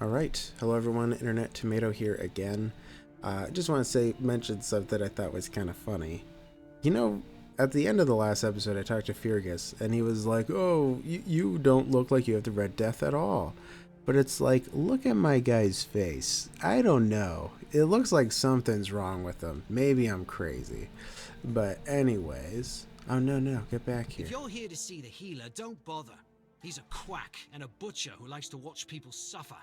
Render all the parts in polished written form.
Alright, hello everyone, Internet Tomato here again. I just want to mention something that I thought was kind of funny. You know, at the end of the last episode I talked to Fergus, and he was like, oh, you don't look like you have the Red Death at all. But it's like, look at my guy's face. I don't know. It looks like something's wrong with him. Maybe I'm crazy. But anyways... Oh, no, get back here. If you're here to see the healer, don't bother. He's a quack and a butcher who likes to watch people suffer.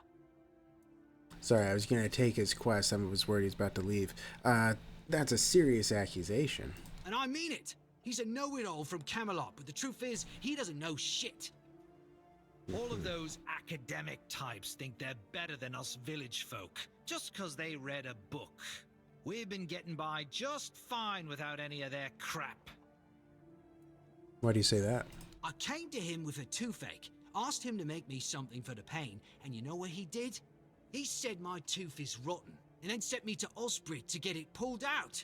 Sorry, I was going to take his quest. I was worried he's about to leave. That's a serious accusation. And I mean it. He's a know-it-all from Camelot, but the truth is, he doesn't know shit. All of those academic types think they're better than us village folk, just 'cause they read a book. We've been getting by just fine without any of their crap. Why do you say that? I came to him with a toothache, asked him to make me something for the pain, and you know what he did? He said my tooth is rotten, and then sent me to Osbridge to get it pulled out.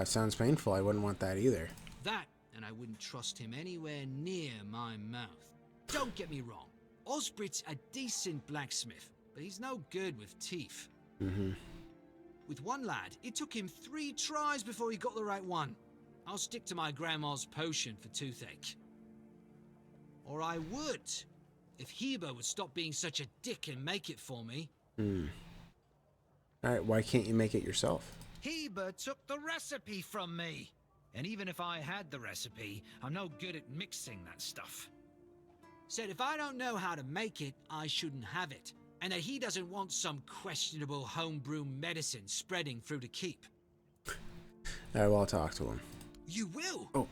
Sounds painful. I wouldn't want that either. That, and I wouldn't trust him anywhere near my mouth. Don't get me wrong, Osbridge's a decent blacksmith, but he's no good with teeth. With one lad, it took him 3 tries before he got the right one. I'll stick to my grandma's potion for toothache. Or I would, if Heber would stop being such a dick and make it for me. Alright, why can't you make it yourself? Heber took the recipe from me. And even if I had the recipe, I'm no good at mixing that stuff. Said if I don't know how to make it, I shouldn't have it. And that he doesn't want some questionable homebrew medicine spreading through the keep. Alright, well, I'll talk to him. You will? Oh,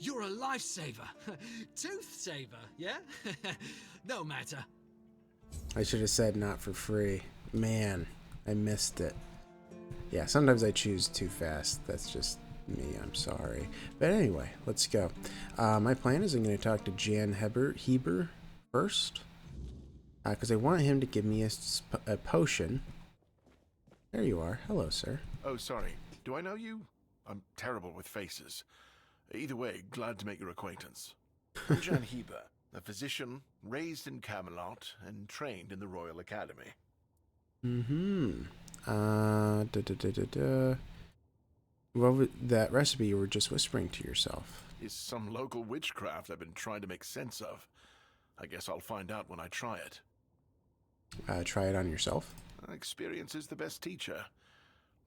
you're a lifesaver. Tooth saver, yeah? No matter. I should have said not for free. Man, I missed it. Yeah, sometimes I choose too fast. That's just me. I'm sorry. But anyway, let's go. My plan is I'm going to talk to Jan Heber first. Because I want him to give me a potion. There you are. Hello, sir. Oh, sorry. Do I know you? I'm terrible with faces. Either way, glad to make your acquaintance. I'm Jan Heber, a physician raised in Camelot and trained in the Royal Academy. What was that recipe you were just whispering to yourself? Is some local witchcraft I've been trying to make sense of. I guess I'll find out when I try it. Try it on yourself? Experience is the best teacher.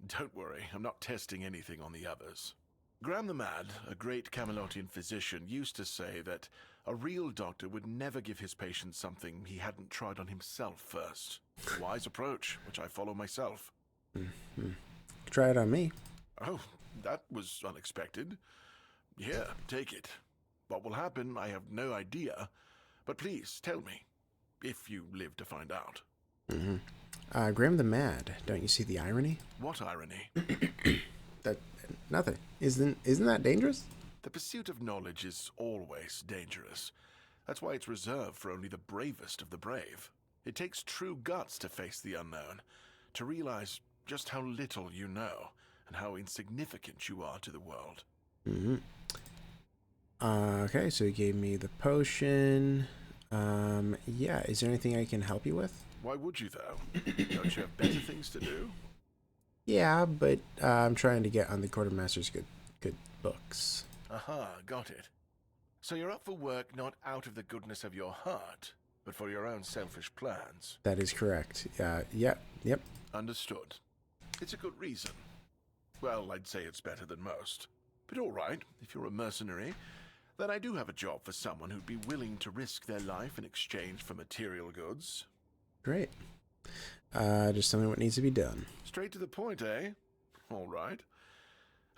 Don't worry, I'm not testing anything on the others. Graham the Mad, a great Camelotian physician, used to say that a real doctor would never give his patient something he hadn't tried on himself first. A wise approach, which I follow myself. Try it on me. Oh, that was unexpected. Here, take it. What will happen, I have no idea. But please, tell me, if you live to find out. Graham the Mad, don't you see the irony? What irony? Nothing. Isn't that dangerous? The pursuit of knowledge is always dangerous. That's why it's reserved for only the bravest of the brave. It takes true guts to face the unknown, to realize just how little you know, and how insignificant you are to the world. Okay, so he gave me the potion. Yeah, is there anything I can help you with? Why would you, though? Don't you have better things to do? Yeah, but I'm trying to get on the quartermaster's good books. Aha, got it. So you're up for work not out of the goodness of your heart, but for your own selfish plans. That is correct. Yep. Understood. It's a good reason. Well, I'd say it's better than most. But all right, if you're a mercenary, then I do have a job for someone who'd be willing to risk their life in exchange for material goods. Great. Just tell me what needs to be done. Straight to the point, eh? All right.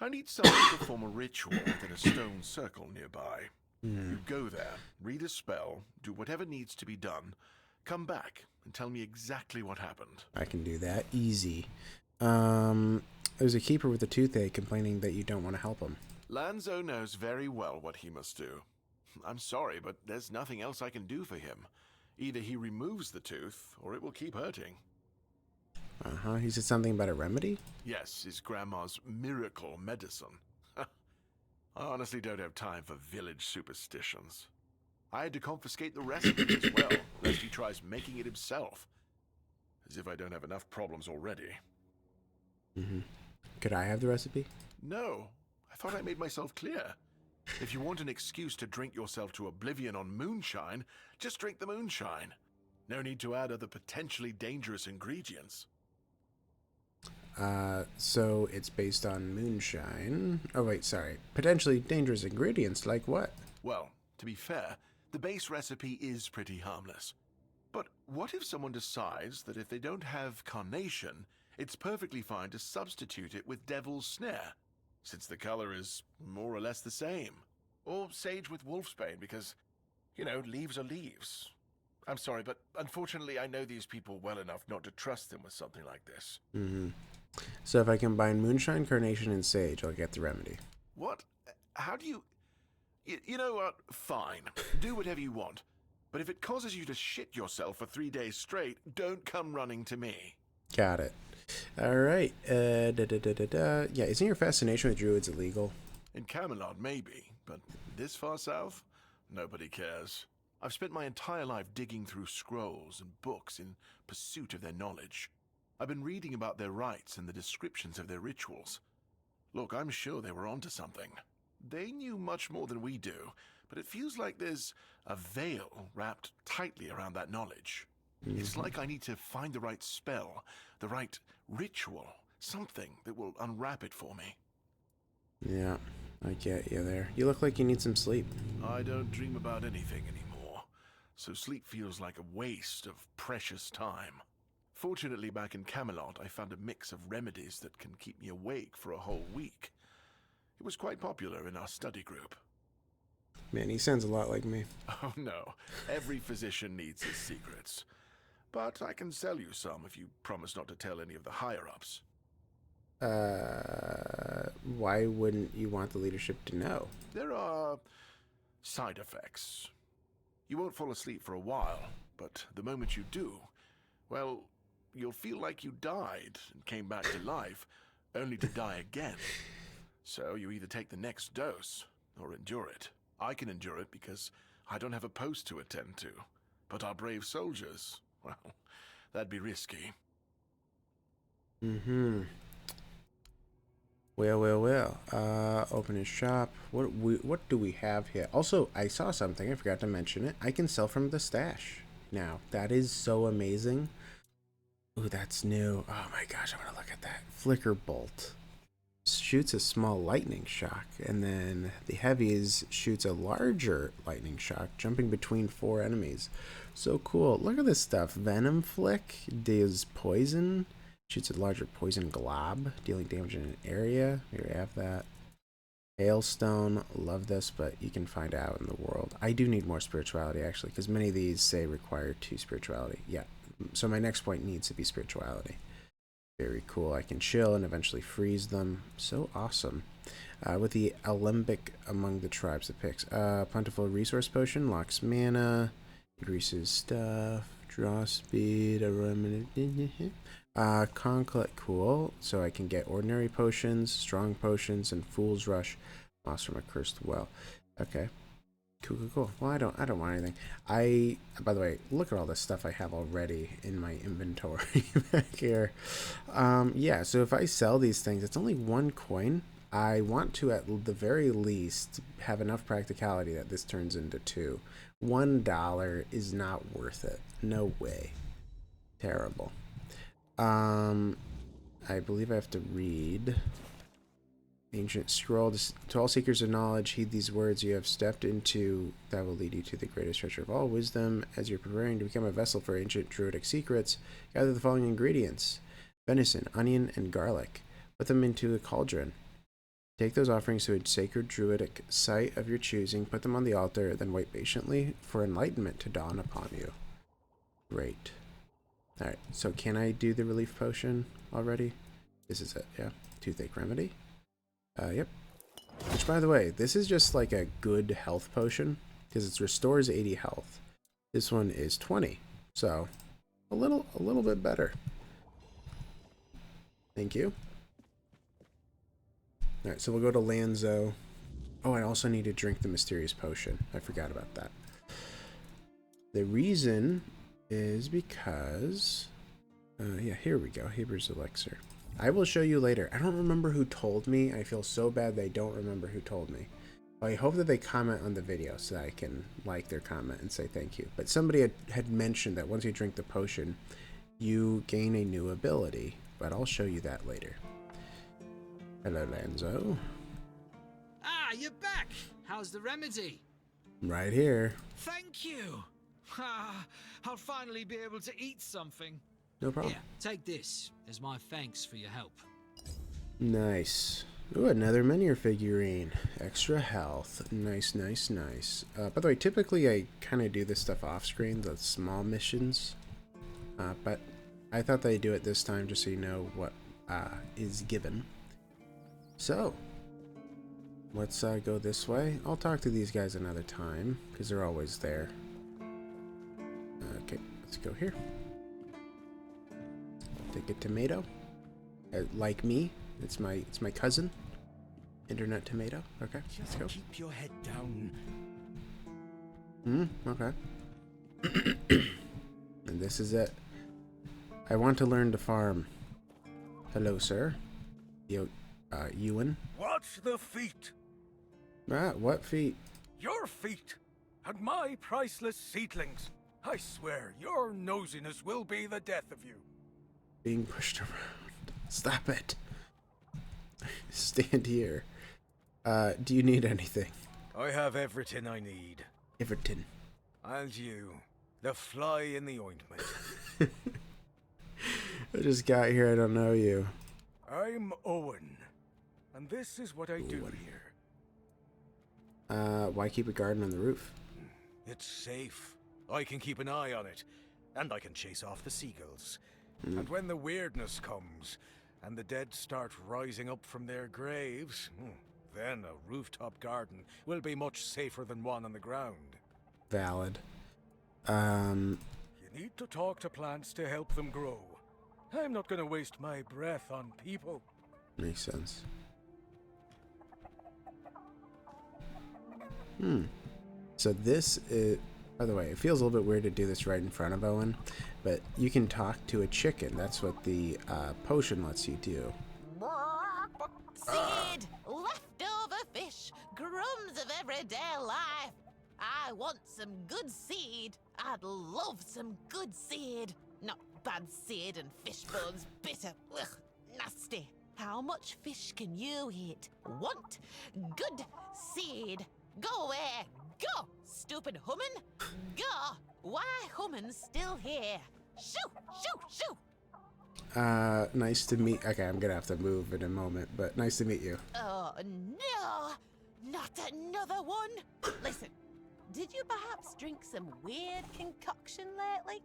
I need someone to perform a ritual within a stone circle nearby. You go there, read a spell, do whatever needs to be done, come back, and tell me exactly what happened. I can do that. Easy. There's a keeper with a toothache complaining that you don't want to help him. Lanzo knows very well what he must do. I'm sorry, but there's nothing else I can do for him. Either he removes the tooth, or it will keep hurting. He said something about a remedy? Yes, his grandma's miracle medicine. I honestly don't have time for village superstitions. I had to confiscate the recipe as well, lest he try tries making it himself. As if I don't have enough problems already. Could I have the recipe? No, I thought I made myself clear. If you want an excuse to drink yourself to oblivion on moonshine, just drink the moonshine. No need to add other potentially dangerous ingredients. So it's based on moonshine. Oh, wait, sorry. Potentially dangerous ingredients, like what? Well, to be fair, the base recipe is pretty harmless. But what if someone decides that if they don't have carnation, it's perfectly fine to substitute it with devil's snare, since the color is more or less the same? Or sage with wolfsbane, because, leaves are leaves. I'm sorry, but unfortunately I know these people well enough not to trust them with something like this. So if I combine moonshine, carnation, and sage, I'll get the remedy. What? How do you... You know what? Fine. Do whatever you want. But if it causes you to shit yourself for 3 days straight, don't come running to me. Got it. All right. Yeah, isn't your fascination with druids illegal? In Camelot, maybe. But this far south? Nobody cares. I've spent my entire life digging through scrolls and books in pursuit of their knowledge. I've been reading about their rites and the descriptions of their rituals. Look, I'm sure they were onto something. They knew much more than we do, but it feels like there's a veil wrapped tightly around that knowledge. It's like I need to find the right spell, the right ritual, something that will unwrap it for me. Yeah, I get you there. You look like you need some sleep. I don't dream about anything anymore, so sleep feels like a waste of precious time. Fortunately, back in Camelot, I found a mix of remedies that can keep me awake for a whole week. It was quite popular in our study group. Man, he sounds a lot like me. Oh no, every physician needs his secrets. But I can sell you some if you promise not to tell any of the higher-ups. Why wouldn't you want the leadership to know? There are side effects. You won't fall asleep for a while, but the moment you do, well, you'll feel like you died and came back to life, only to die again. So you either take the next dose or endure it. I can endure it because I don't have a post to attend to. But our brave soldiers, well, that'd be risky. Well. Open his shop. What do we have here? Also, I saw something. I forgot to mention it. I can sell from the stash now. That is so amazing. Ooh, that's new. Oh my gosh, I want to look at that. Flicker bolt. Shoots a small lightning shock, and then the heavies shoots a larger lightning shock, jumping between 4 enemies. So cool. Look at this stuff. Venom Flick deals poison, shoots a larger poison glob, dealing damage in an area. Here we have that. Hailstone, love this, but you can find out in the world. I do need more spirituality, actually, because many of these say require 2 spirituality. Yeah, so my next point needs to be spirituality. Very cool. I can chill and eventually freeze them. So awesome. With the Alembic among the tribes it picks. Plentiful resource potion, locks mana, increases stuff, draw speed, Conclave, cool. So I can get ordinary potions, strong potions, and Fool's Rush. Moss from a cursed well. Okay. Cool. Well, I don't want anything. By the way, look at all this stuff I have already in my inventory back here. Yeah, so if I sell these things, it's only 1 coin. I want to, at the very least, have enough practicality that this turns into 2. $1 is not worth it. No way. Terrible. I believe I have to read. Ancient scroll. To all seekers of knowledge, heed these words you have stepped into that will lead you to the greatest treasure of all wisdom. As you're preparing to become a vessel for ancient druidic secrets, gather the following ingredients: venison, onion, and garlic. Put them into a cauldron. Take those offerings to a sacred druidic site of your choosing, put them on the altar, then wait patiently for enlightenment to dawn upon you. Great. Alright, so can I do the relief potion already? This is it, yeah. Toothache remedy. Yep. Which, by the way, this is just like a good health potion, because it restores 80 health. This one is 20, so a little bit better. Thank you. Alright, so we'll go to Lanzo. Oh, I also need to drink the mysterious potion. I forgot about that. The reason is because... yeah, here we go. Hebrews Elixir. I will show you later. I don't remember who told me. I feel so bad they don't remember who told me. I hope that they comment on the video so that I can like their comment and say thank you. But somebody had mentioned that once you drink the potion, you gain a new ability. But I'll show you that later. Hello, Lanzo. Ah, you're back. How's the remedy? Right here. Thank you. Ah, I'll finally be able to eat something. No problem. Here, take this as my thanks for your help. Nice. Ooh, another miniature figurine. Extra health. Nice, nice, nice. By the way, typically I kind of do this stuff off screen, the small missions. But I thought they'd do it this time just so you know what is given. So, let's go this way. I'll talk to these guys another time because they're always there. Okay, let's go here. Take a tomato. Like me, it's my cousin. Internet tomato. Okay, let's go. Keep your head down. Okay. And this is it. I want to learn to farm. Hello, sir. Yo, Ewan. Watch the feet. What feet? Your feet. And my priceless seedlings. I swear, your nosiness will be the death of you. Being pushed around. Stop it. Stand here. Do you need anything? I have everything I need. Everton. And you, the fly in the ointment. I just got here. I don't know you. I'm Owen. And this is what I do Owen. here. Why keep a garden on the roof? It's safe. I can keep an eye on it. And I can chase off the seagulls. And when the weirdness comes, and the dead start rising up from their graves, then a rooftop garden will be much safer than one on the ground. Valid. You need to talk to plants to help them grow. I'm not going to waste my breath on people. Makes sense. So this is... By the way, it feels a little bit weird to do this right in front of Owen, but you can talk to a chicken. That's what the potion lets you do. Seed, leftover fish, crumbs of everyday life. I want some good seed. I'd love some good seed. Not bad seed and fish bones, bitter, ugh, nasty. How much fish can you eat? Want good seed. Go away. Go, stupid human. Go. Why humans still here? Shoo, shoo, shoo. Nice to meet... Okay, I'm gonna have to move in a moment, but nice to meet you. Oh, no. Not another one. Listen, did you perhaps drink some weird concoction lately?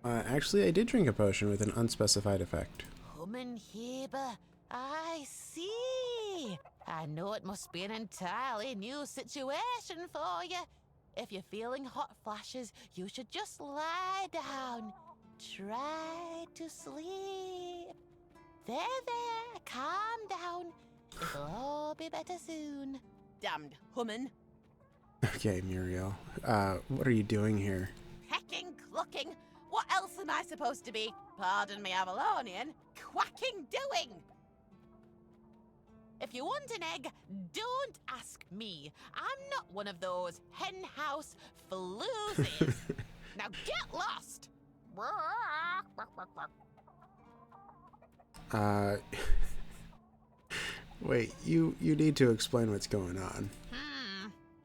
Actually, I did drink a potion with an unspecified effect. Humanheber, I see. I know it must be an entirely new situation for you. If you're feeling hot flashes, you should just lie down. Try to sleep. There, calm down. It'll all be better soon. Damned human. Okay, Muriel. What are you doing here? Hecking, clucking. What else am I supposed to be? Pardon me, Avalonian. Quacking doing. If you want an egg, don't ask me. I'm not one of those henhouse floozies. Now get lost. Wait, you need to explain what's going on.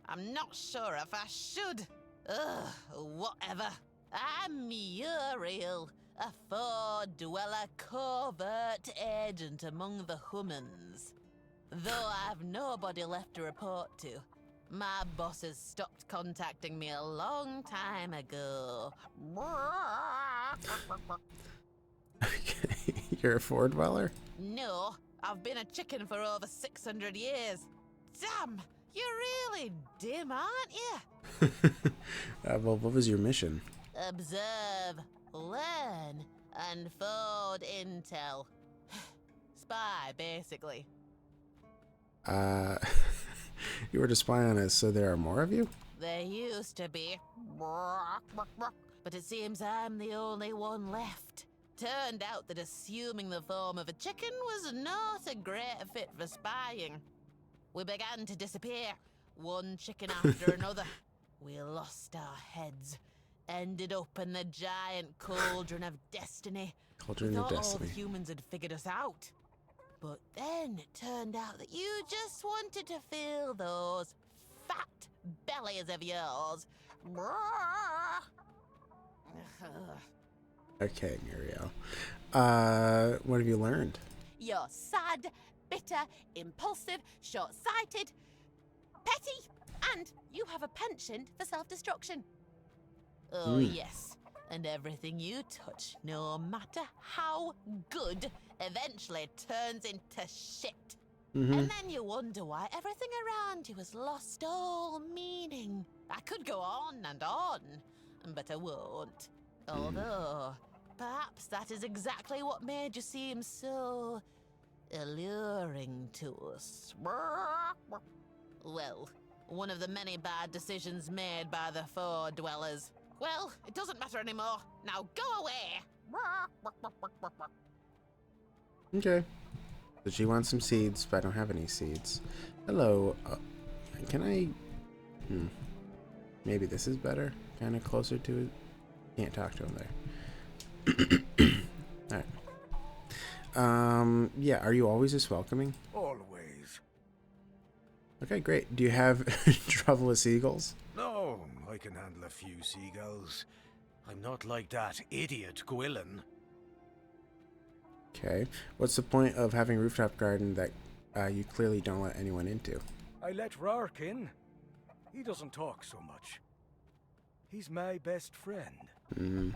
I'm not sure if I should. Ugh, whatever. I'm Muriel, a four-dweller covert agent among the humans. Though I've nobody left to report to. My bosses stopped contacting me a long time ago. Okay, you're a four dweller? No, I've been a chicken for over 600 years. Damn, you're really dim, aren't you? Well, what was your mission? Observe, learn, and forward intel. Spy, basically. You were to spy on us, so there are more of you? There used to be. But it seems I'm the only one left. Turned out that assuming the form of a chicken was not a great fit for spying. We began to disappear, one chicken after another. We lost our heads, ended up in the giant cauldron of destiny. Cauldron We of thought all the Destiny. humans had figured us out. But then it turned out that you just wanted to fill those fat bellies of yours. Okay, Muriel. What have you learned? You're sad, bitter, impulsive, short-sighted, petty, and you have a penchant for self-destruction. Oh, yes. And everything you touch, no matter how good, eventually turns into shit. And then you wonder why everything around you has lost all meaning. I could go on, but I won't. Although, perhaps that is exactly what made you seem so alluring to us. Well, one of the many bad decisions made by the Four Dwellers. Well, it doesn't matter anymore. Now go away! Okay. So she wants some seeds, but I don't have any seeds. Hello. Can I... Maybe this is better. Kind of closer to it. Can't talk to him there. Alright. Yeah, are you always this welcoming? Always. Okay, great. Do you have trouble with seagulls? No, I can handle a few seagulls. I'm not like that idiot Gwilyn. Okay. What's the point of having a rooftop garden that you clearly don't let anyone into? I let Rark in. He doesn't talk so much. He's my best friend.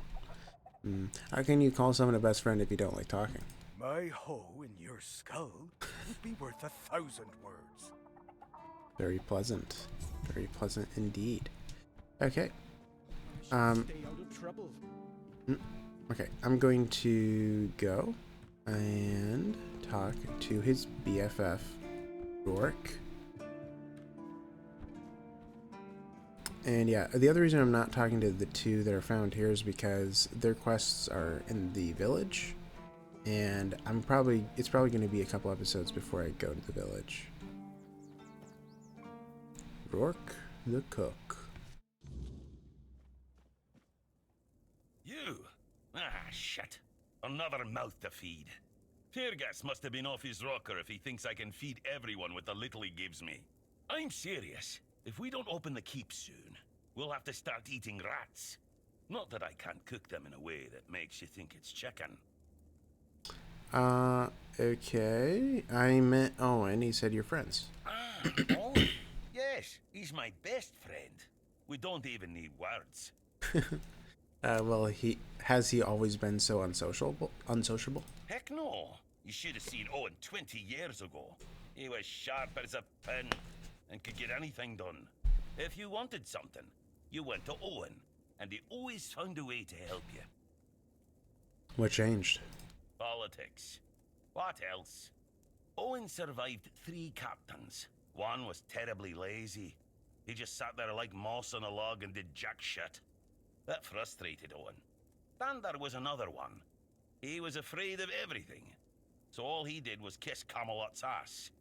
How can you call someone a best friend if you don't like talking? My hole in your skull would be worth 1,000 words. Very pleasant. Very pleasant indeed. Okay. Stay out of trouble. Okay, I'm going to go and talk to his BFF, Rourke. And yeah, the other reason I'm not talking to the two that are found here is because their quests are in the village, and it's probably going to be a couple episodes before I go to the village. Rourke the cook. You? Ah, shit. Another mouth to feed. Fergus must have been off his rocker if he thinks I can feed everyone with the little he gives me. I'm serious. If we don't open the keep soon, we'll have to start eating rats. Not that I can't cook them in a way that makes you think it's chicken. Okay. I meant Owen. He said you're friends. Ah, Owen. Yes, he's my best friend. We don't even need words. Well, has he always been so unsociable? Heck no. You should have seen Owen 20 years ago. He was sharp as a pin and could get anything done. If you wanted something, you went to Owen, and he always found a way to help you. What changed? Politics. What else? Owen survived 3 captains. One was terribly lazy. He just sat there like moss on a log and did jack shit. That frustrated Owen. Then there was another one. He was afraid of everything. So all he did was kiss Camelot's ass.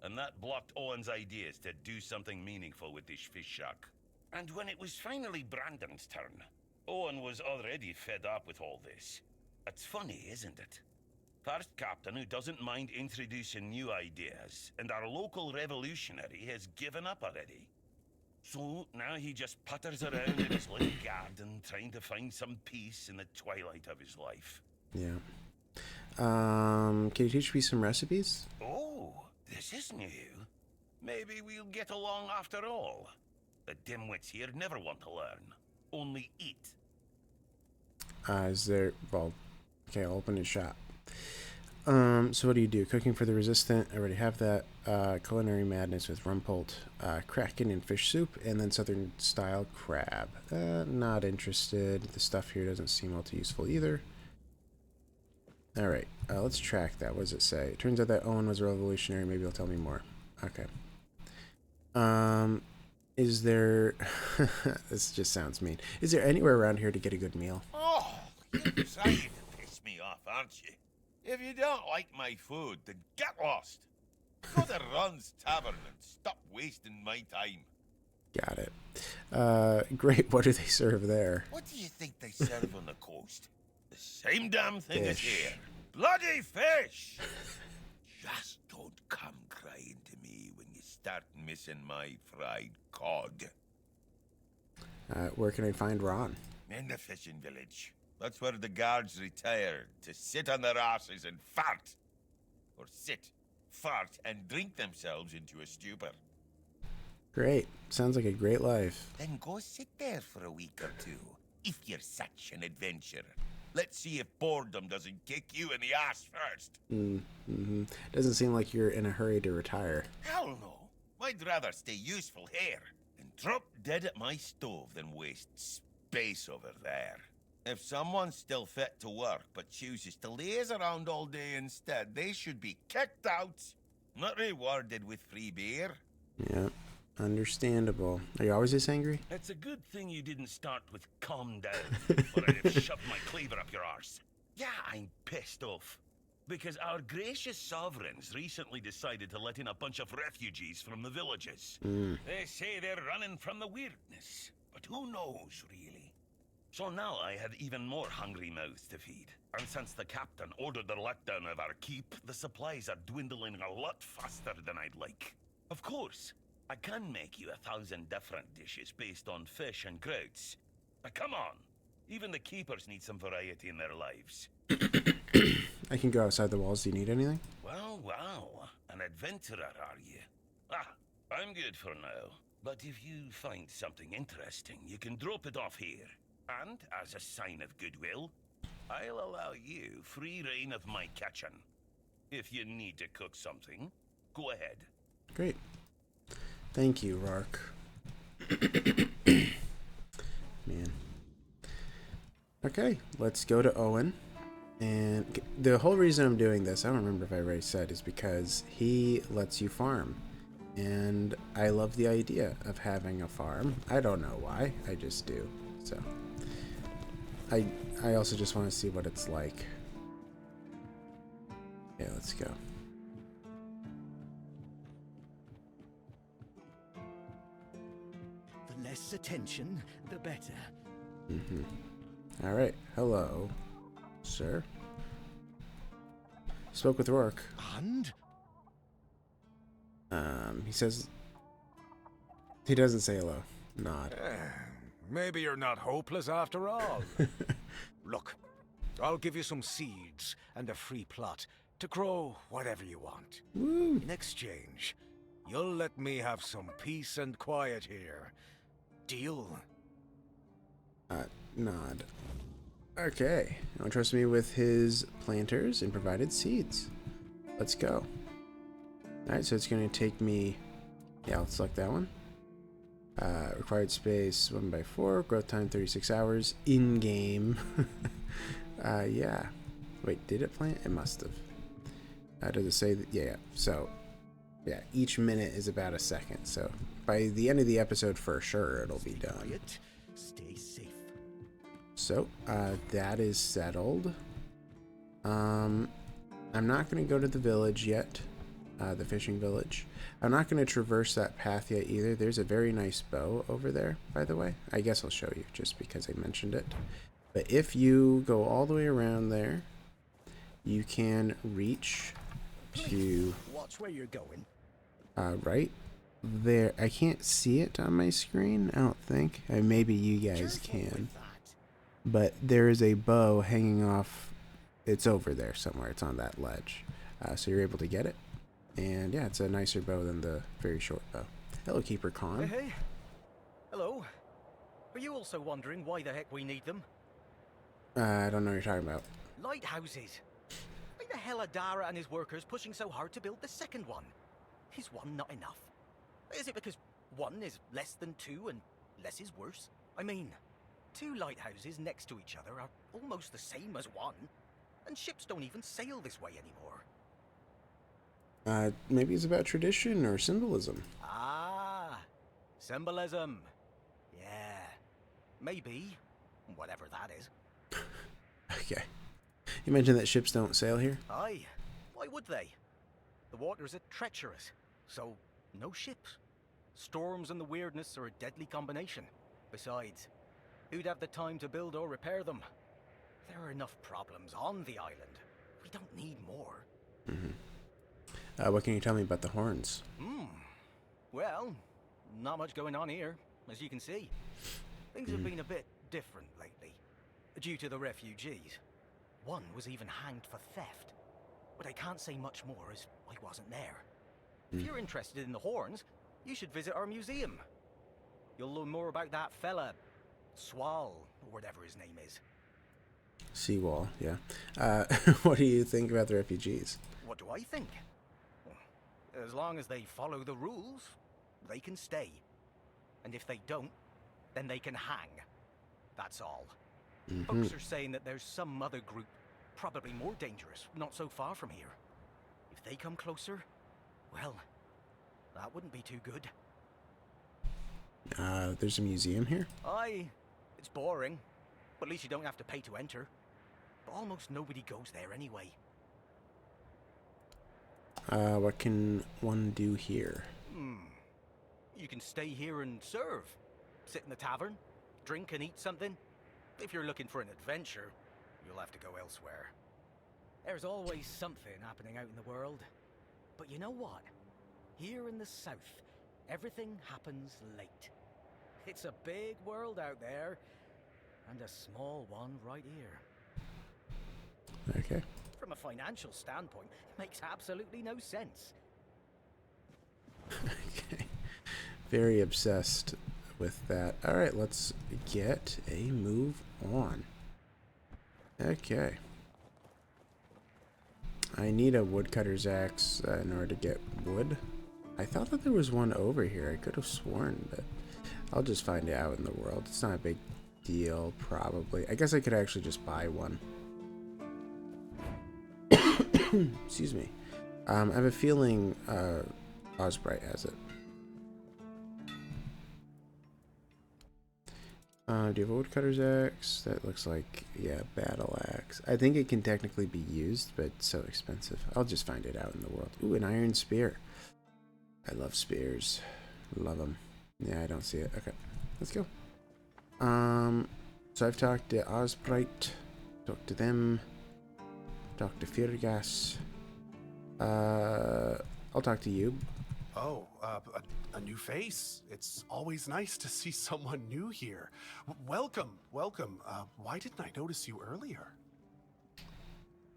And that blocked Owen's ideas to do something meaningful with this fish shack. And when it was finally Brandon's turn, Owen was already fed up with all this. It's funny, isn't it? First captain who doesn't mind introducing new ideas, and our local revolutionary has given up already. So now he just putters around in his little garden trying to find some peace in the twilight of his life. Yeah. Can you teach me some recipes? Oh, this is new. Maybe we'll get along after all. The dimwits here never want to learn, only eat. Well, okay, I'll open his shop. So what do you do? Cooking for the resistant, I already have that. Culinary madness with Rumpelt, Kraken and fish soup, and then southern style crab. Not interested. The stuff here doesn't seem all too useful either. Alright, let's track that. What does it say? It turns out that Owen was a revolutionary. Maybe he'll tell me more. Okay. Is there... this just sounds mean. Is there anywhere around here to get a good meal? Oh, you're trying to piss me off, aren't you? If you don't like my food, then get lost. Go to Ron's Tavern and stop wasting my time. Got it. Great. What do they serve there? What do you think they serve on the coast? The same damn thing as Fish. here. Bloody fish! Just don't come crying to me when you start missing my fried cod. Where can I find Ron? In the fishing village. That's where the guards retire to sit on their asses and fart. Or sit, fart, and drink themselves into a stupor. Great. Sounds like a great life. Then go sit there for a week or two, if you're such an adventurer. Let's see if boredom doesn't kick you in the ass first. Mm-hmm. Doesn't seem like you're in a hurry to retire. Hell no. I'd rather stay useful here and drop dead at my stove than waste space over there. If someone's still fit to work but chooses to laze around all day instead, they should be kicked out, not rewarded with free beer. Yeah, understandable. Are you always this angry? It's a good thing you didn't start with calm down, or I'd have shoved my cleaver up your arse. Yeah, I'm pissed off. Because our gracious sovereigns recently decided to let in a bunch of refugees from the villages. They say they're running from the weirdness, but who knows, really? So now I have even more hungry mouths to feed. And since the captain ordered the letdown of our keep, the supplies are dwindling a lot faster than I'd like. Of course, I can make you 1,000 different dishes based on fish and crowds. But come on, even the keepers need some variety in their lives. I can go outside the walls. Do you need anything? Well, wow, an adventurer, are you? Ah, I'm good for now. But if you find something interesting, you can drop it off here. And, as a sign of goodwill, I'll allow you free reign of my kitchen. If you need to cook something, go ahead. Great. Thank you, Rark. Man. Okay, let's go to Owen. And the whole reason I'm doing this, I don't remember if I already said, is because he lets you farm. And I love the idea of having a farm. I don't know why, I just do. So I also just want to see what it's like. Yeah, let's go. The less attention, the better. All right. Hello, sir. Spoke with Rourke. And? He says... He doesn't say hello. Nod. Maybe you're not hopeless after all. Look, I'll give you some seeds and a free plot to grow whatever you want. Woo. In exchange, you'll let me have some peace and quiet here. Deal? Nod. Okay. Now trust me with his planters and provided seeds. Let's go. Alright, so it's going to take me... Yeah, let's select that one. Required space 1x4, growth time 36 hours, in-game. Yeah. Wait, did it plant? It must have. Does it say that? Yeah, so, yeah, each minute is about a second, so by the end of the episode, for sure, it'll be done. Quiet, stay safe. So, that is settled. I'm not going to go to the village yet, the fishing village. I'm not going to traverse that path yet either. There's a very nice bow over there, by the way. I guess I'll show you just because I mentioned it. But if you go all the way around there, you can reach to... Watch where you're going. right there. I can't see it on my screen, I don't think. Maybe you guys Careful can. with that. But there is a bow hanging off. It's over there somewhere. It's on that ledge. So you're able to get it. And yeah, it's a nicer bow than the very short bow. Hello, Keeper Khan. Hey. Hello. Are you also wondering why the heck we need them? I don't know what you're talking about. Lighthouses. Why the hell are Dara and his workers pushing so hard to build the second one? Is one not enough? Is it because one is less than two and less is worse? I mean, two lighthouses next to each other are almost the same as one, and ships don't even sail this way anymore. Maybe it's about tradition or symbolism. Ah, Symbolism. Yeah. Maybe. Whatever that is. Okay. You mentioned that ships don't sail here? Aye. Why would they? The waters are treacherous, so no ships. Storms and the weirdness are a deadly combination. Besides, who'd have the time to build or repair them? There are enough problems on the island. We don't need more. What can you tell me about the horns? Well, not much going on here, as you can see. Things have been a bit different lately, due to the refugees. One was even hanged for theft. But I can't say much more as I wasn't there. If you're interested in the horns, you should visit our museum. You'll learn more about that fella, Swall, or whatever his name is. Seawall, yeah. What do you think about the refugees? What do I think? As long as they follow the rules, they can stay. And if they don't, then they can hang. That's all. Folks are saying that there's some other group, probably more dangerous, not so far from here. If they come closer, well, that wouldn't be too good. There's a museum here? Aye, it's boring, but at least you don't have to pay to enter. But almost nobody goes there anyway. What can one do here? You can stay here and serve. Sit in the tavern, drink and eat something. If you're looking for an adventure, you'll have to go elsewhere. There's always something happening out in the world. But you know what? Here in the south, everything happens late. It's a big world out there, and a small one right here. Okay. From a financial standpoint, it makes absolutely no sense. Okay. Very obsessed with that. Alright, let's get a move on. Okay. I need a woodcutter's axe in order to get wood. I thought that there was one over here. I could have sworn, but I'll just find it out in the world. It's not a big deal, probably. I guess I could actually just buy one. Excuse me. I have a feeling Osbright has it. Do you have a woodcutter's axe? That looks like, yeah, battle axe. I think it can technically be used, but it's so expensive. I'll just find it out in the world. Ooh, an iron spear. I love spears. Love them. Yeah, I don't see it. Okay, let's go. So I've talked to Osbright. Talked to them. Talked to Firgas. I'll talk to you. Oh, a new face. It's always nice to see someone new here. Welcome, welcome. Why didn't I notice you earlier?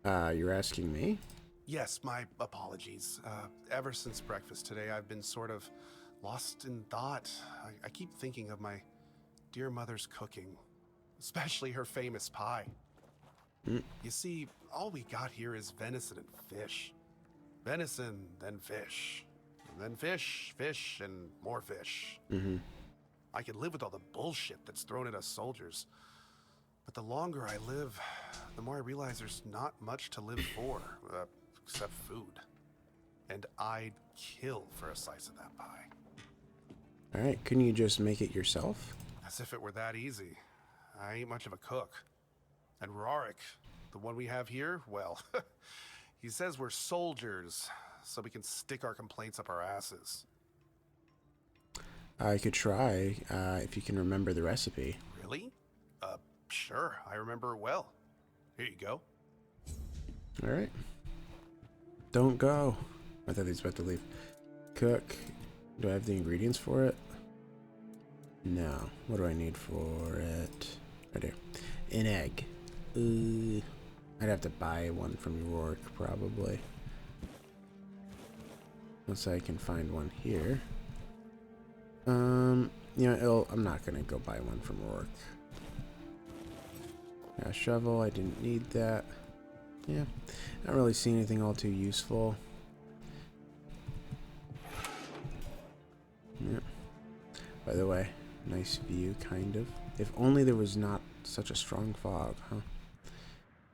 You're asking me? Yes, my apologies. Ever since breakfast today, I've been sort of lost in thought. I keep thinking of my dear mother's cooking, especially her famous pie. You see, all we got here is venison and fish. Venison, then fish. Then fish, fish, and more fish. I can live with all the bullshit that's thrown at us soldiers. But the longer I live, the more I realize there's not much to live for, except food. And I'd kill for a slice of that pie. Alright, couldn't you just make it yourself? As if it were that easy. I ain't much of a cook. And Rorik, the one we have here, well, he says we're soldiers, so we can stick our complaints up our asses. I could try, if you can remember the recipe. Really? Sure, I remember it well. Here you go. Alright. Don't go. I thought he was about to leave. Cook. Do I have the ingredients for it? No. What do I need for it? Right here. An egg. I'd have to buy one from Rorik, probably. Unless I can find one here. You know, I'm not gonna go buy one from Rorik. Yeah, shovel, I didn't need that. Yeah, not really see anything all too useful. Yeah. By the way, nice view, kind of. If only there was not such a strong fog, huh?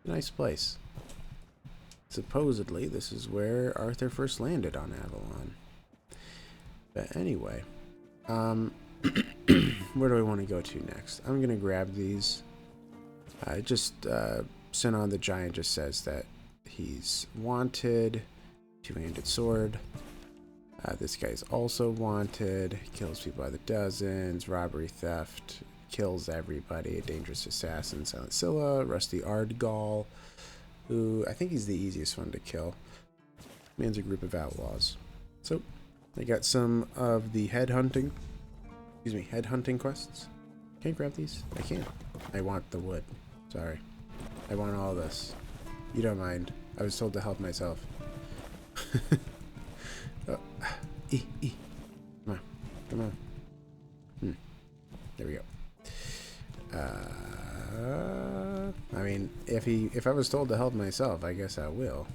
Nice place. Supposedly, this is where Arthur first landed on Avalon. But anyway, where do I want to go to next? I'm going to grab these. Sinon the Giant just says that he's wanted. Two-handed sword. This guy's also wanted. Kills people by the dozens. Robbery, theft. Kills everybody. A dangerous assassin. Silent Scylla. Rusty Ardgall. Who I think he's the easiest one to kill. Man's a group of outlaws. So I got some of the headhunting quests. Can I grab these? I can't. I want the wood. Sorry. I want all this. You don't mind. I was told to help myself. Oh. Come on. Come on. There we go. I mean, if I was told to help myself, I guess I will.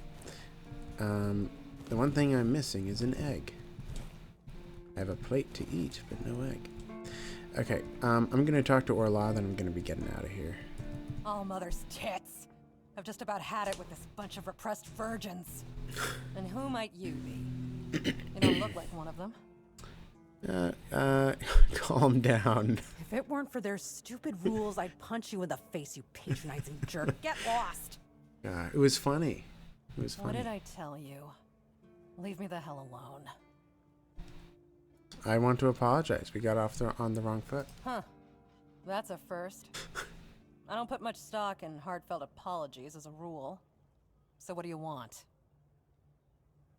The one thing I'm missing is an egg. I have a plate to eat, but no egg. Okay, I'm gonna talk to Orla, then I'm gonna be getting out of here. All mother's tits. I've just about had it with this bunch of repressed virgins. And who might you be? You don't look like one of them. Calm down. If it weren't for their stupid rules, I'd punch you in the face, you patronizing jerk. Get lost. It was funny. It was funny. What did I tell you? Leave me the hell alone. I want to apologize. We got off on the wrong foot. Huh. That's a first. I don't put much stock in heartfelt apologies as a rule. So what do you want?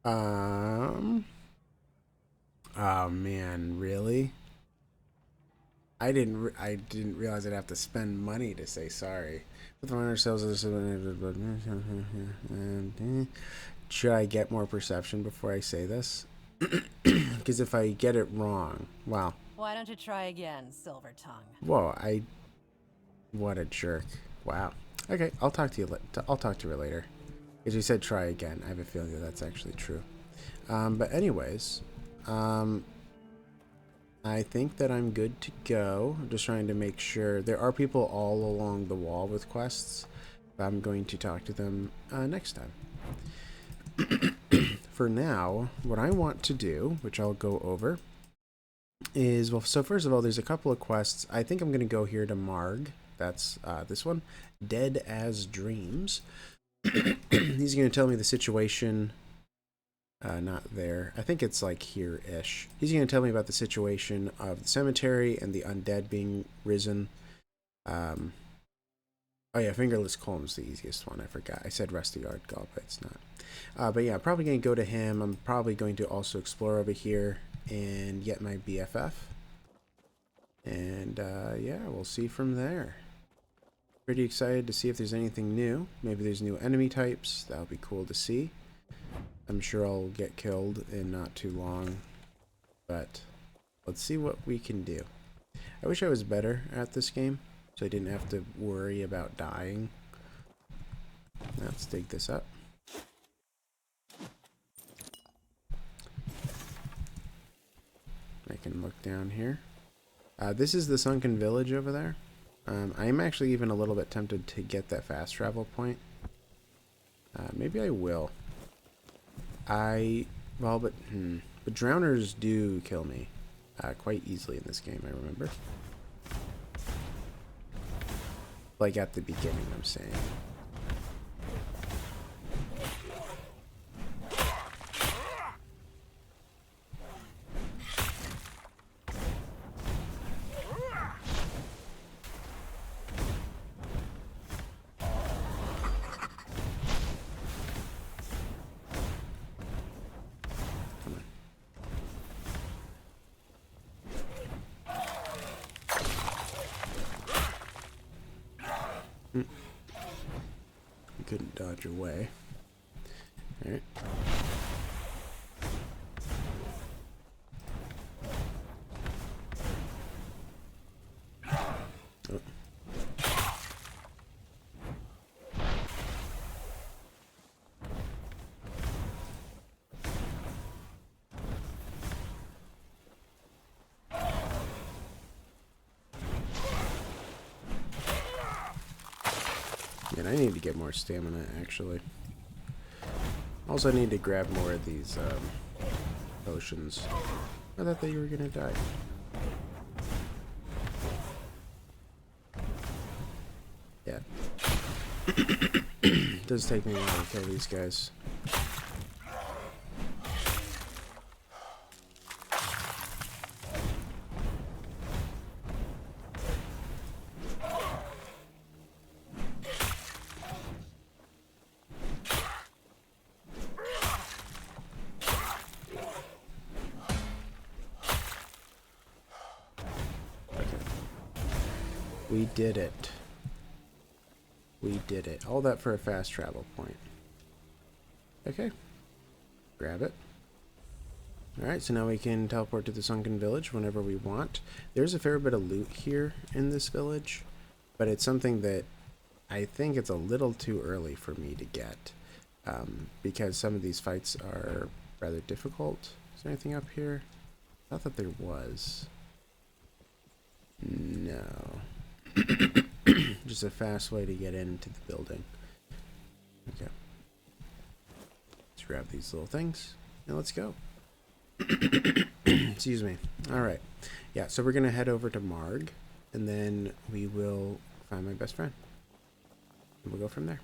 Oh man, really? I didn't realize I'd have to spend money to say sorry. Should I get more perception before I say this? Because if I get it wrong, wow. Why don't you try again, Silver Tongue? Whoa, what a jerk. Wow. Okay, I'll talk to you. I'll talk to her later. Because you said try again. I have a feeling that that's actually true. But anyways, I think that I'm good to go. I'm just trying to make sure. There are people all along the wall with quests. I'm going to talk to them next time. For now, what I want to do, which I'll go over, is, well, so first of all, there's a couple of quests. I think I'm going to go here to Margh. That's this one. Dead as Dreams. He's going to tell me the situation. Not there. I think it's like here-ish. He's going to tell me about the situation of the cemetery and the undead being risen. Oh yeah, Fingerless Colm's the easiest one. I forgot. I said Rusty Ardgall, but it's not. But yeah, I'm probably going to go to him. I'm probably going to also explore over here and get my BFF. And yeah, we'll see from there. Pretty excited to see if there's anything new. Maybe there's new enemy types. That'll be cool to see. I'm sure I'll get killed in not too long. But let's see what we can do. I wish I was better at this game, so I didn't have to worry about dying. Let's dig this up. I can look down here. This is the Sunken Village over there. I am actually even a little bit tempted to get that fast travel point. Maybe I will. But drowners do kill me quite easily in this game, I remember. Like at the beginning, I'm saying. Couldn't dodge away. Alright. Oh. And I need to get more stamina, actually. Also, I need to grab more of these potions. I thought that you were gonna die. It does take me a while to kill these guys. We did it. We did it. All that for a fast travel point. Okay. Grab it. Alright, so now we can teleport to the Sunken village whenever we want. There's a fair bit of loot here in this village, but it's something that I think it's a little too early for me to get, because some of these fights are rather difficult. Is there anything up here? I thought there was. No. Just a fast way to get into the building. Okay. Let's grab these little things and let's go. Excuse me. Alright. Yeah, so we're going to head over to Margh and then we will find my best friend. And we'll go from there.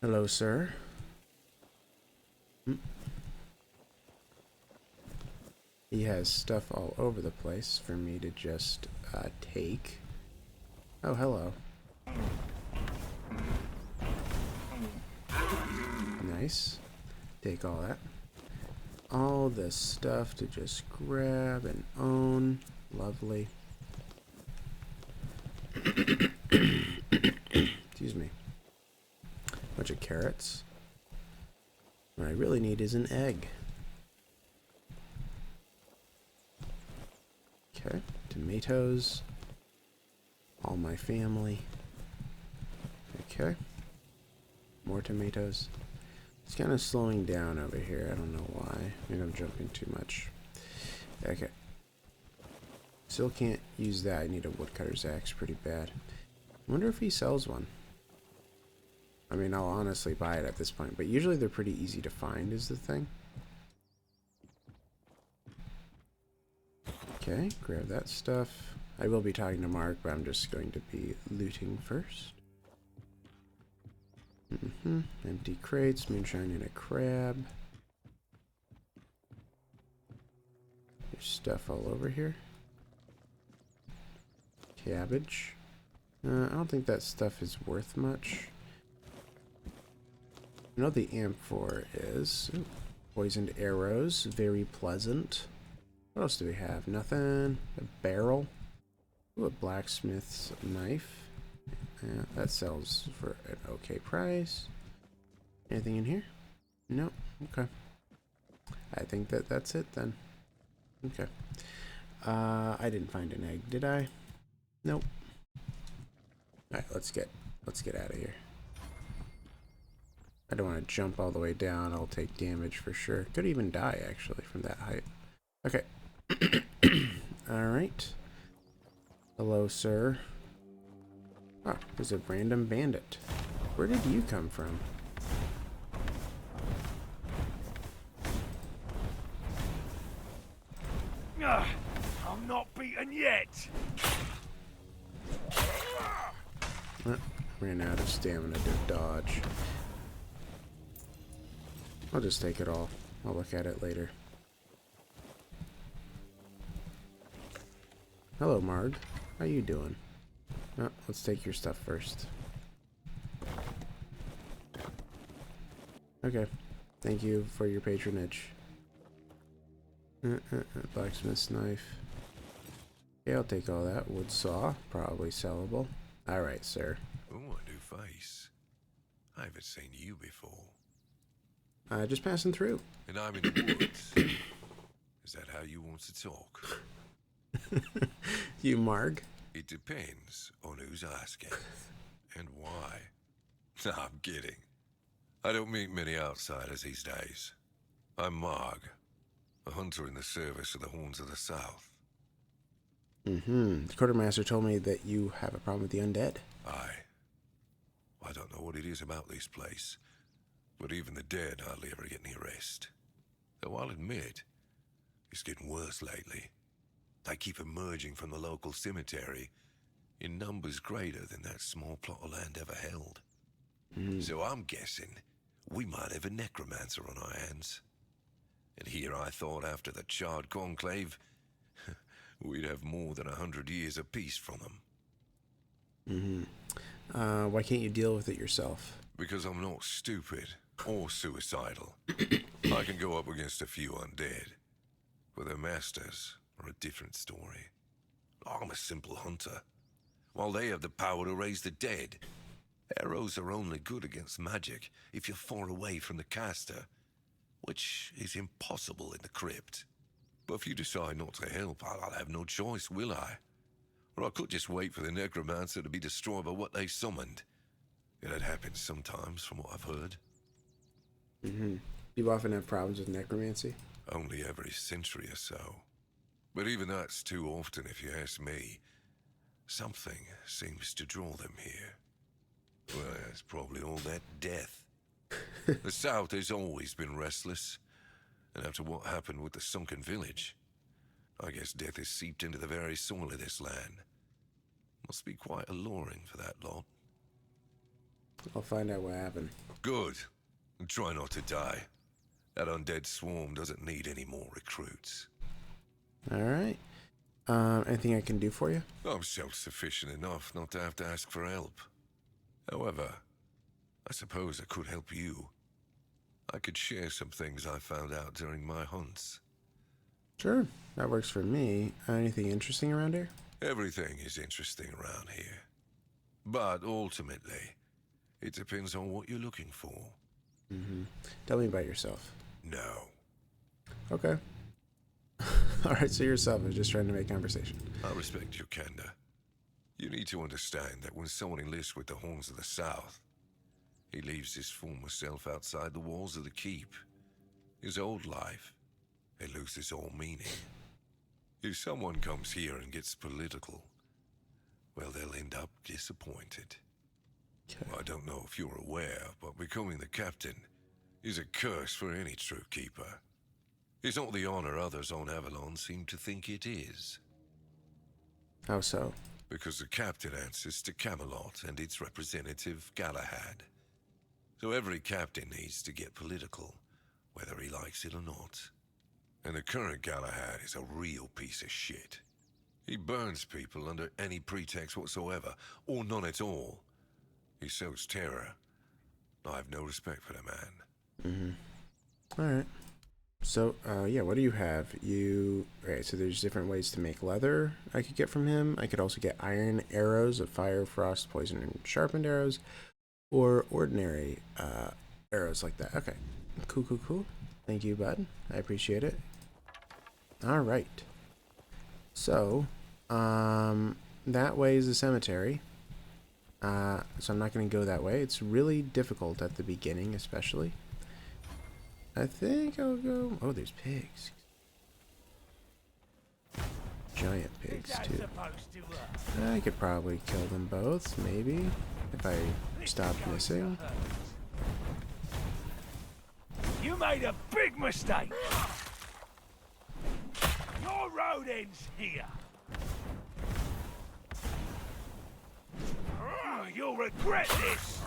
Hello, sir. He has stuff all over the place for me to just take. Oh, hello. Nice. Take all that. All this stuff to just grab and own. Lovely. Excuse me. Bunch of carrots. What I really need is an egg. Okay, tomatoes, all my family. Okay, more tomatoes. It's kind of slowing down over here. I don't know why. Maybe I'm jumping too much. Okay. Still can't use that. I need a woodcutter's axe pretty bad. I wonder if he sells one. I mean, I'll honestly buy it at this point, but usually they're pretty easy to find is the thing. Okay, grab that stuff. I will be talking to Mark, but I'm just going to be looting first. Empty crates, moonshine and a crab. There's stuff all over here. Cabbage. I don't think that stuff is worth much. I know the amphor is. Ooh, poisoned arrows, very pleasant. What else do we have? Nothing. A barrel. Ooh, a blacksmith's knife. Yeah, that sells for an okay price. Anything in here? No. Okay. I think that's it then. Okay. I didn't find an egg, did I? Nope. Alright, let's get out of here. I don't want to jump all the way down. I'll take damage for sure. Could even die actually from that height. Okay. Alright. Hello, sir. Oh, there's a random bandit. Where did you come from? I'm not beaten yet. Ran out of stamina to dodge. I'll just take it all. I'll look at it later. Hello, Margh. How you doing? Oh, let's take your stuff first. Okay. Thank you for your patronage. Blacksmith's knife. Okay, I'll take all that. Wood saw. Probably sellable. Alright, sir. Oh, a new face. I haven't seen you before. Just passing through. And I'm in the woods. Is that how you want to talk? You, Margh? It depends on who's asking. And why. No, I'm kidding. I don't meet many outsiders these days. I'm Margh, a hunter in the service of the Horns of the South. The quartermaster told me that you have a problem with the undead. Aye. I don't know what it is about this place, but even the dead hardly ever get any rest. Though I'll admit, it's getting worse lately. They keep emerging from the local cemetery, in numbers greater than that small plot of land ever held. So I'm guessing we might have a necromancer on our hands. And here I thought after the charred conclave, we'd have more than 100 years of peace from them. Why can't you deal with it yourself? Because I'm not stupid or suicidal. I can go up against a few undead, but their masters are a different story. I'm a simple hunter, while they have the power to raise the dead. Arrows are only good against magic if you're far away from the caster, which is impossible in the crypt. But if you decide not to help, I'll have no choice, will I? Or I could just wait for the necromancer to be destroyed by what they summoned. It happens sometimes, from what I've heard. You often have problems with necromancy? Only every century or so. But even that's too often, if you ask me. Something seems to draw them here. Well, it's probably all that death. The South has always been restless. And after what happened with the Sunken village, I guess death has seeped into the very soil of this land. Must be quite alluring for that lot. I'll find out what happened. Good. And try not to die. That undead swarm doesn't need any more recruits. Alright. Anything I can do for you? I'm self-sufficient enough not to have to ask for help. However, I suppose I could help you. I could share some things I found out during my hunts. Sure, that works for me. Anything interesting around here? Everything is interesting around here. But ultimately, it depends on what you're looking for. Tell me about yourself. No. Okay. Alright, so yourself. I was just trying to make conversation. I respect your candor. You need to understand that when someone enlists with the Horns of the South, he leaves his former self outside the walls of the keep. His old life, it loses all meaning. If someone comes here and gets political, well, they'll end up disappointed. I don't know if you're aware, but becoming the captain is a curse for any true keeper. It's not the honor others on Avalon seem to think it is. How so? Because the captain answers to Camelot and its representative, Galahad. So every captain needs to get political, whether he likes it or not. And the current Galahad is a real piece of shit. He burns people under any pretext whatsoever, or none at all. He sows terror. I have no respect for the man. Alright. So, yeah, what do you have? Alright, so there's different ways to make leather I could get from him. I could also get iron arrows of fire, frost, poison, and sharpened arrows. Or ordinary arrows like that. Okay. Cool. Thank you, bud. I appreciate it. Alright. So, that way is the cemetery. So I'm not going to go that way. It's really difficult at the beginning, especially. I think I'll go... Oh, there's pigs. Giant pigs, too. I could probably kill them both, maybe, if I stop missing. You made a big mistake! Your road ends here! You'll regret this!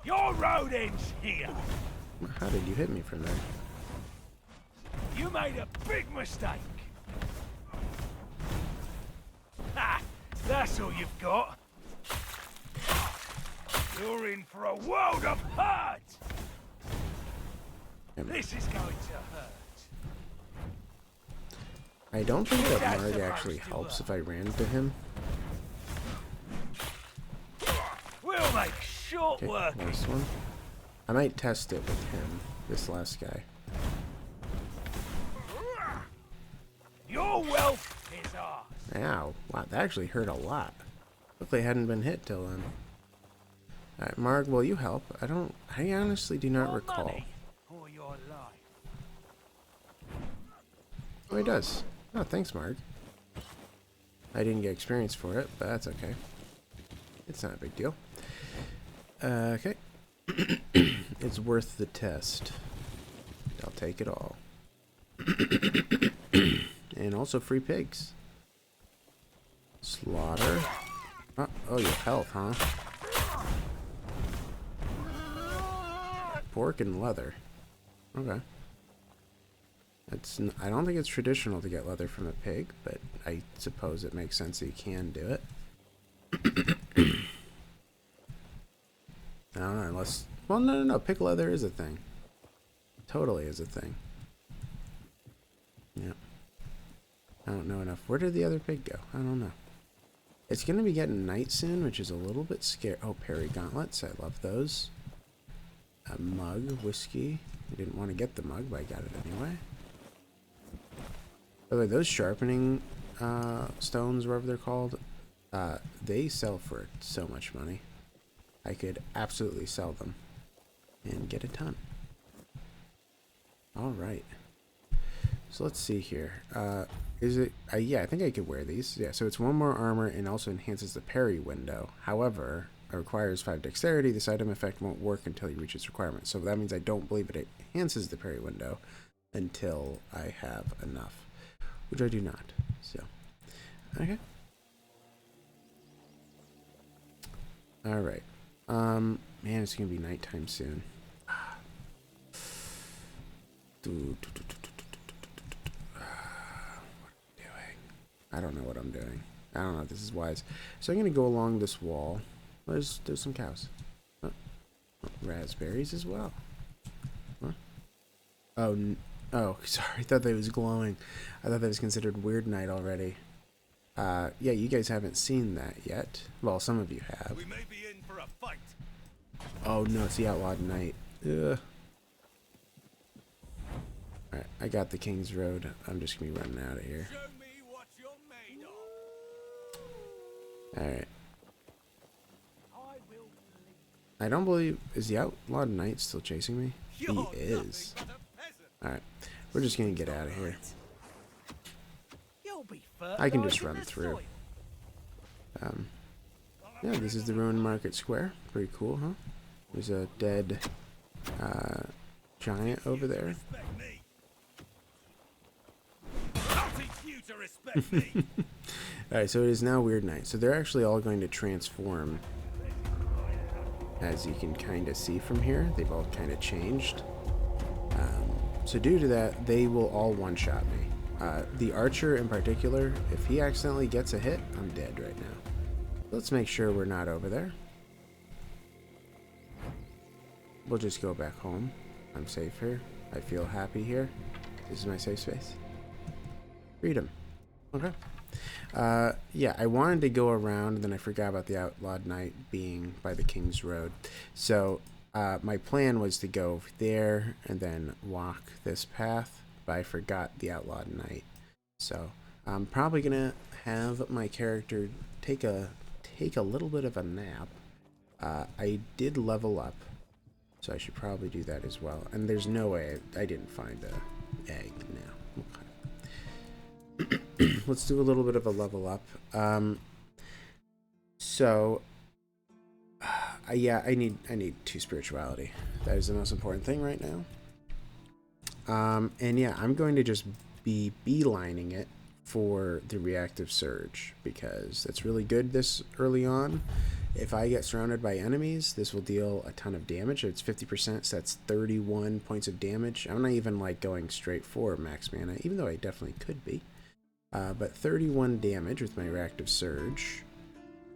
Your road ends here! How did you hit me from there? You made a big mistake! Ha! That's all you've got! You're in for a world of hurt! This is going to hurt. I don't think that Margh actually helps if I ran into him. We'll make short work. Last one. I might test it with him, this last guy. Your wealth is ours. Ow. Wow, that actually hurt a lot. Luckily I hadn't been hit till then. Alright, Margh, will you help? I honestly do not recall. For your life. Oh, he does. Oh, thanks, Margh. I didn't get experience for it, but that's okay. It's not a big deal. Okay. It's worth the test. I'll take it all. And also free pigs. Slaughter. Oh, your health, huh? Pork and leather. Okay. I don't think it's traditional to get leather from a pig, but I suppose it makes sense that you can do it. I don't know, unless... Well, no. Pig leather is a thing. Totally is a thing. Yeah. I don't know enough. Where did the other pig go? I don't know. It's going to be getting night soon, which is a little bit scary. Oh, parry gauntlets. I love those. A mug, whiskey. I didn't want to get the mug, but I got it anyway. By the way, those sharpening stones, whatever they're called, they sell for so much money. I could absolutely sell them and get a ton. All right. So let's see here. Is it? Yeah, I think I could wear these. Yeah, so it's 1 more armor and also enhances the parry window. However, it requires 5 dexterity. This item effect won't work until you reach its requirement. So that means I don't believe it enhances the parry window until I have enough, which I do not. So, okay. All right. Man, it's gonna be nighttime soon. I don't know what I'm doing. I don't know if this is wise. So I'm going to go along this wall. There's some cows. Oh, raspberries as well. Huh? Oh, sorry. I thought that was glowing. I thought that was considered Weird Night already. Yeah, you guys haven't seen that yet. Well, some of you have. We may be in for a fight. Oh, no, it's the Outlawed Night. Ugh. Alright, I got the King's Road. I'm just going to be running out of here. Show me what you're made of. Alright. I don't believe... Is the Outlawed Knight still chasing me? He is. Alright. We're just gonna get out of here. I can just run through. Yeah, this is the Ruined Market Square. Pretty cool, huh? There's a dead giant over there. Alright, so it is now Weird Night. So they're actually all going to transform. As you can kind of see from here, they've all kind of changed. So due to that, they will all one-shot me. The archer in particular, if he accidentally gets a hit, I'm dead right now. Let's make sure we're not over there. We'll just go back home. I'm safe here. I feel happy here. This is my safe space. Freedom. Okay. Yeah, I wanted to go around, and then I forgot about the Outlawed Knight being by the King's Road. So, my plan was to go there and then walk this path, but I forgot the Outlawed Knight. So, I'm probably gonna have my character take a little bit of a nap. I did level up, so I should probably do that as well. And there's no way I didn't find the egg now. Okay. Let's do a little bit of a level up. Yeah, I need 2 spirituality. That is the most important thing right now. And yeah, I'm going to just be beelining it for the reactive surge because that's really good this early on. If I get surrounded by enemies, this will deal a ton of damage. It's 50%, so that's 31 points of damage. I'm not even like going straight for max mana, even though I definitely could be. But 31 damage with my reactive surge.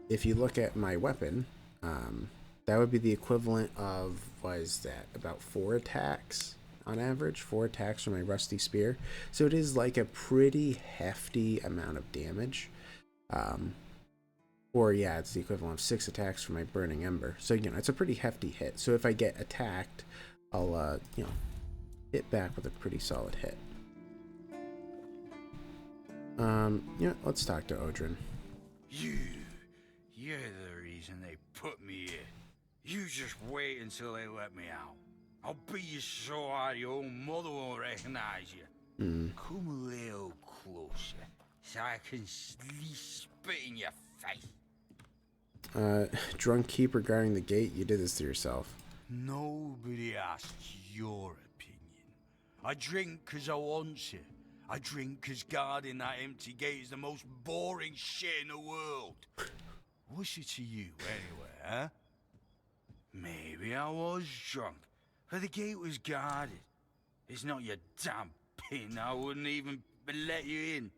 If you look at my weapon, that would be the equivalent of, what is that, about 4 attacks on average? 4 attacks from my rusty spear. So it is like a pretty hefty amount of damage. Or yeah, it's the equivalent of 6 attacks from my burning ember. So, you know, it's a pretty hefty hit. So if I get attacked, I'll, you know, hit back with a pretty solid hit. Yeah, let's talk to Odrin. You're the reason they put me in. You just wait until they let me out. I'll beat you so hard your own mother won't recognize you. Come a little closer, so I can spit in your face. Drunk keeper guarding the gate, you did this to yourself. Nobody asked your opinion. I drink 'cause I want to. I drink 'cause guarding that empty gate is the most boring shit in the world. What's it to you, anyway, huh? Maybe I was drunk, but the gate was guarded. It's not your damn pin, I wouldn't even let you in.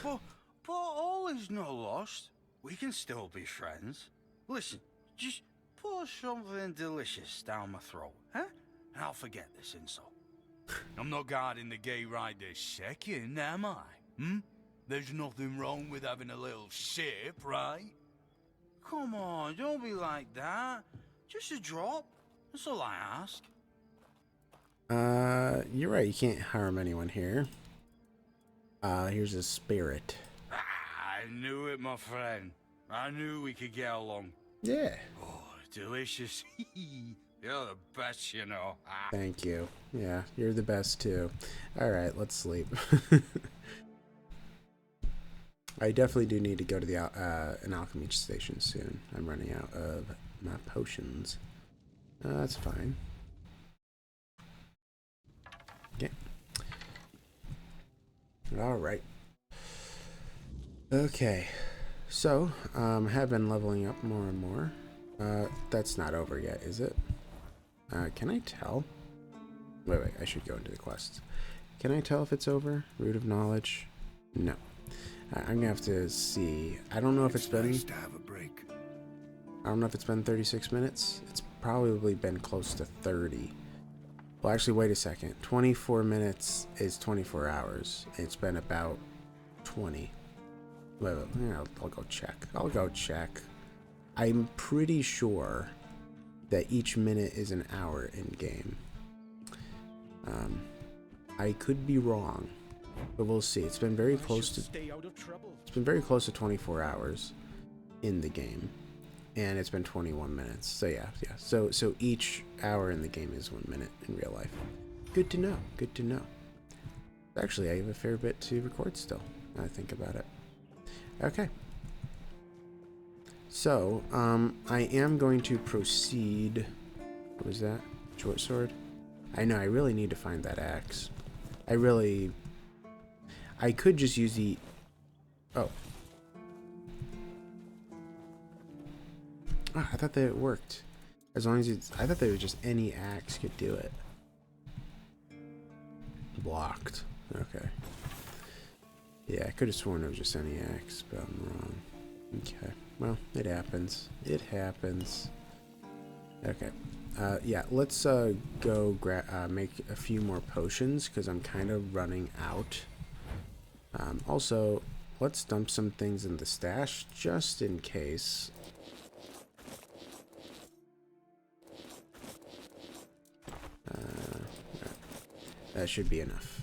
But all is not lost. We can still be friends. Listen, just pour something delicious down my throat, huh? And I'll forget this insult. I'm not guarding the gate right this second, am I? There's nothing wrong with having a little sip, right? Come on, don't be like that. Just a drop. That's all I ask. You're right. You can't harm anyone here. Here's a spirit. I knew it, my friend. I knew we could get along. Yeah. Oh, delicious. You're the best, you know. Thank you. Yeah, you're the best too. All right, let's sleep. I definitely do need to go to the an alchemy station soon. I'm running out of my potions. That's fine. Okay. All right. Okay. So, have been leveling up more and more. That's not over yet, is it? Can I tell? Wait, I should go into the quests. Can I tell if it's over? Root of knowledge? No. I'm gonna have to see. I don't know if it's been... Nice to have a break. I don't know if it's been 36 minutes. It's probably been close to 30. Well, actually, wait a second. 24 minutes is 24 hours. It's been about 20. Wait, I'll go check. I'll go check. I'm pretty sure that each minute is an hour in game. I could be wrong, but we'll see. It's been very close to. It's been very close to 24 hours in the game, and it's been 21 minutes. So yeah. So each hour in the game is 1 minute in real life. Good to know. Good to know. Actually, I have a fair bit to record still. Now I think about it. Okay. So, I am going to proceed. What was that? Short sword? I know, I really need to find that axe. I could just use the... Oh. Oh, I thought that it worked. As long as it's... I thought that it was just any axe could do it. Blocked. Okay. Yeah, I could have sworn it was just any axe, but I'm wrong. Okay. Well, it happens. It happens. Okay. Yeah, let's go make a few more potions, because I'm kind of running out. Also, let's dump some things in the stash, just in case. That should be enough.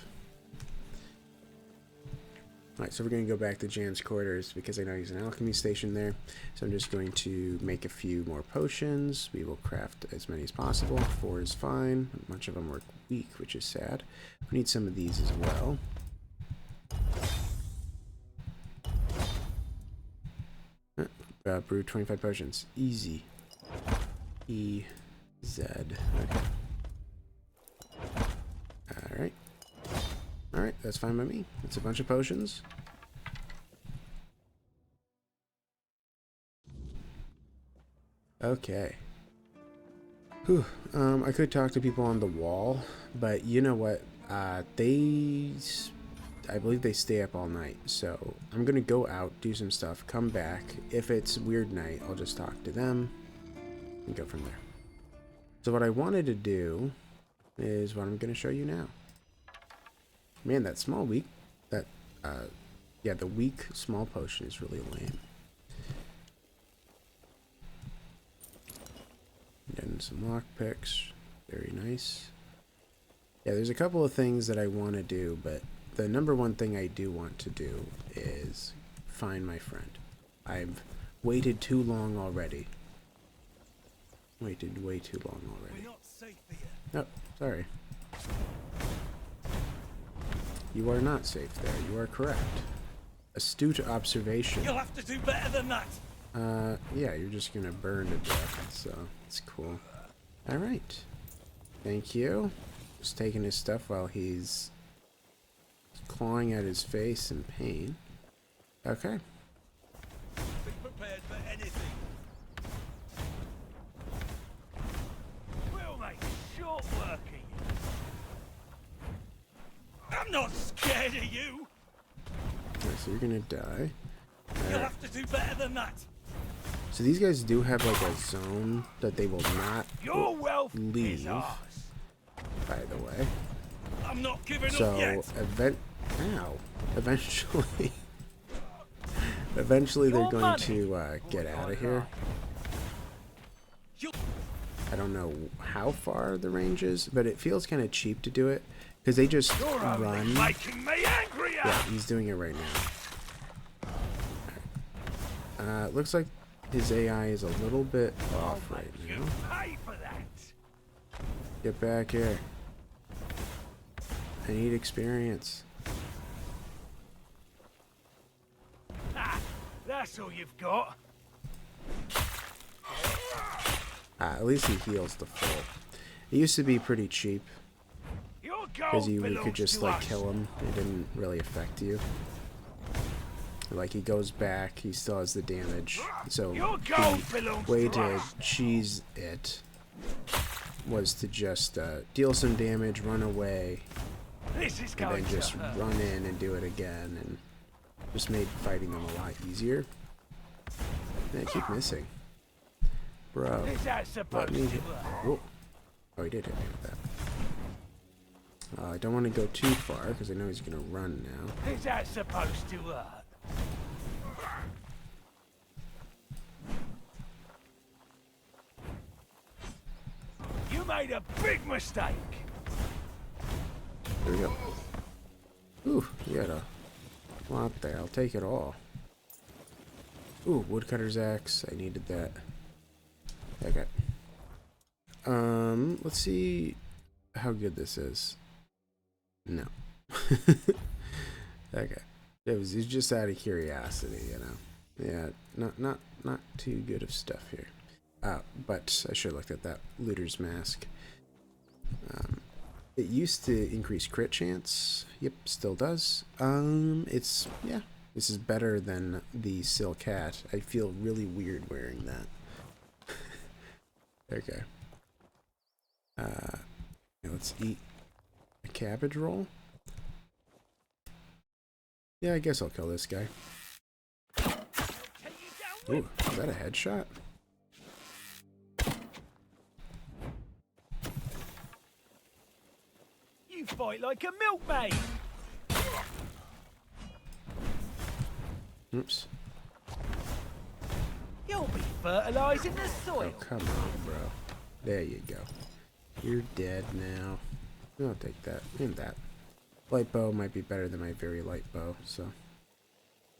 Alright, so we're going to go back to Jan's quarters because I know he's an alchemy station there. So I'm just going to make a few more potions. We will craft as many as possible. 4 is fine. A bunch of them work weak, which is sad. We need some of these as well. Brew 25 potions. Easy. E-Z. Okay. Alright. Alright, that's fine by me. That's a bunch of potions. Okay. Whew. I could talk to people on the wall, but you know what? I believe they stay up all night, so I'm gonna go out, do some stuff, come back. If it's weird night, I'll just talk to them and go from there. So what I wanted to do is what I'm gonna show you now. Man, that small weak, yeah, the weak small potion is really lame. Getting some lockpicks, very nice. Yeah, there's a couple of things that I want to do, but the number one thing I do want to do is find my friend. I've waited too long already. Waited way too long already. We're not safe here. Oh, sorry. You are not safe there. You are correct. Astute observation. You'll have to do better than that. Yeah, you're just gonna burn to death, so it's cool. Alright. Thank you. Just taking his stuff while he's clawing at his face in pain. Okay. Be prepared for anything. We'll make short work of you. I'm not scared of you. Okay, so you're gonna die. You'll have to do better than that. So these guys do have like a zone that they will not Your wealth leave. is ours. By the way. I'm not giving So up yet. eventually, eventually they're going to get out of here. I don't know how far the range is, but it feels kind of cheap to do it because they just run. Making me angrier. Yeah, he's doing it right now. Looks like his AI is a little bit off right now. Pay for that. Get back here. I need experience. Ah, that's all you've got. At least he heals the full. It used to be pretty cheap because you could just like kill him. It didn't really affect you. Like he goes back, he still has the damage. So the way to cheese it was to just deal some damage, run away, and then just run in and do it again, and just made fighting them a lot easier. Man, I keep missing. Bro, let me hit. Oh, he did hit me with that. I don't want to go too far because I know he's gonna run now. Is that supposed to hurt? You made a big mistake. There we go. Ooh, you got a lot there. I'll take it all. Ooh, woodcutter's axe. I needed that. Okay. Let's see how good this is. No. Okay. It's just out of curiosity, you know. Yeah, not too good of stuff here. But I should have looked at that looter's mask. It used to increase crit chance. Yep, still does. This is better than the silk hat. I feel really weird wearing that. Okay. Let's eat a cabbage roll. Yeah, I guess I'll kill this guy. Ooh, is that a headshot? You fight like a milkmaid. Oops. You'll be fertilizing the soil. Oh, come on, bro. There you go. You're dead now. I'll take that. And that. Light bow might be better than my very light bow, so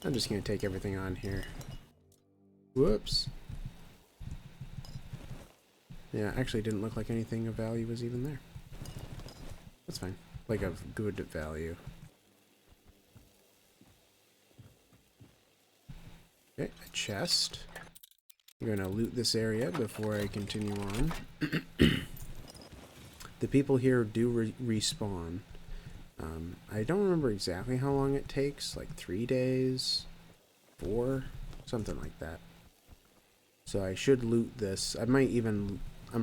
I'm just gonna take everything on here. Whoops. Yeah, actually didn't look like anything of value was even there. That's fine. Like of good value. Okay, a chest. I'm gonna loot this area before I continue on. The people here do respawn. I don't remember exactly how long it takes, like 3 days, 4, something like that. So I should loot this. I'm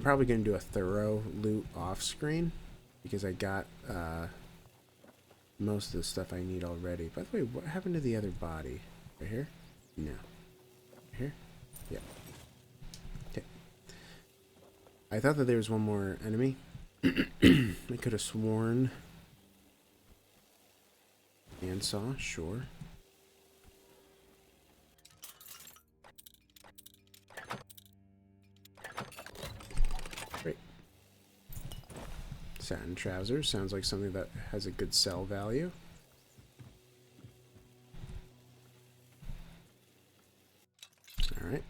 probably going to do a thorough loot off screen because I got most of the stuff I need already. By the way, what happened to the other body? Right here? No. Right here? Yep. Okay. I thought that there was one more enemy. I could have sworn. Handsaw, sure. Great. Satin trousers sounds like something that has a good sell value. Alright.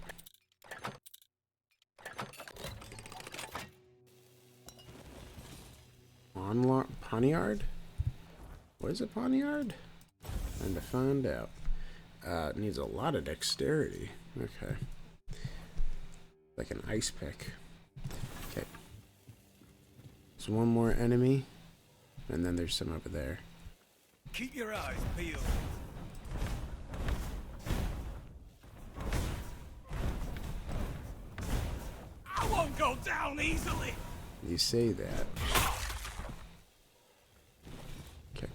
Poniard? What is a poniard? Time to find out. It needs a lot of dexterity. Okay. Like an ice pick. Okay. There's one more enemy. And then there's some over there. Keep your eyes peeled. I won't go down easily. You say that. Okay.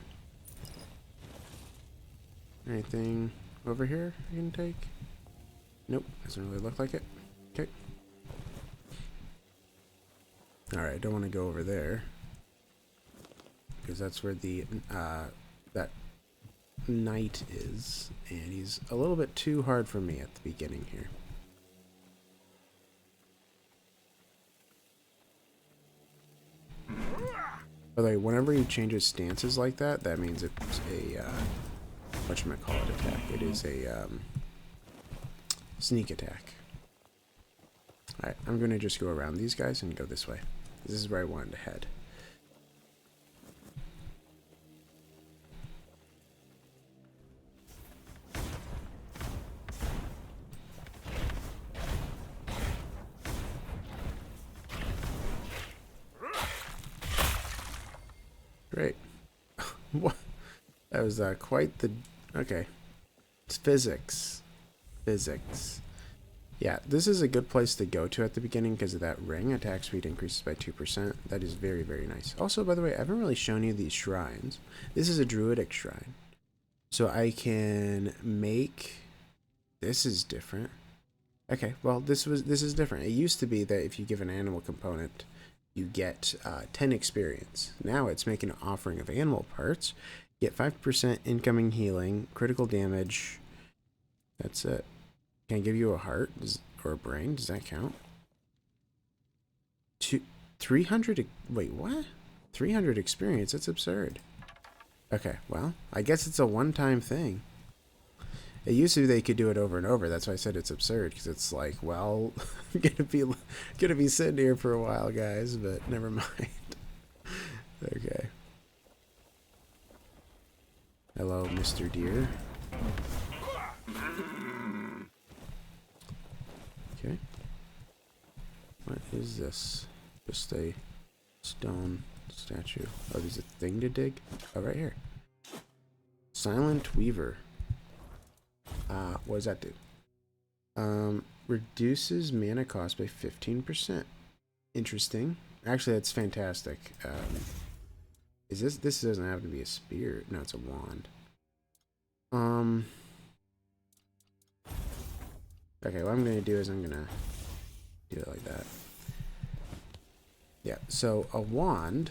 Anything over here you can take? Nope, doesn't really look like it. Okay. Alright, I don't want to go over there. Because that's where the, that knight is. And he's a little bit too hard for me at the beginning here. By the way, whenever he changes stances like that, that means it's a, whatchamacallit attack. It is a, sneak attack. Alright, I'm going to just go around these guys and go this way. This is where I wanted to head. Great. What? That was quite the... Okay. It's physics. Physics. Yeah, this is a good place to go to at the beginning because of that ring. Attack speed increases by 2%. That is very, very nice. Also, by the way, I haven't really shown you these shrines. This is a Druidic shrine. So I can make... This is different. Okay, well, this is different. It used to be that if you give an animal component, you get 10 experience. Now it's making an offering of animal parts. Get 5% incoming healing, critical damage. That's it. Can I give you a heart or a brain? Does that count? 300. Wait, what? 300 experience? That's absurd. Okay, well, I guess it's a one-time thing. It used to be they could do it over and over. That's why I said it's absurd, because it's like, well, I'm gonna be sitting here for a while, guys, but never mind. Okay. Hello, Mr. Deer. Okay. What is this? Just a stone statue. Oh, there's a thing to dig? Oh, right here. Silent Weaver. What does that do? Reduces mana cost by 15%. Interesting. Actually, that's fantastic. Is this doesn't have to be a spear. No, it's a wand. Okay, what I'm gonna do is I'm gonna do it like that. Yeah, so a wand,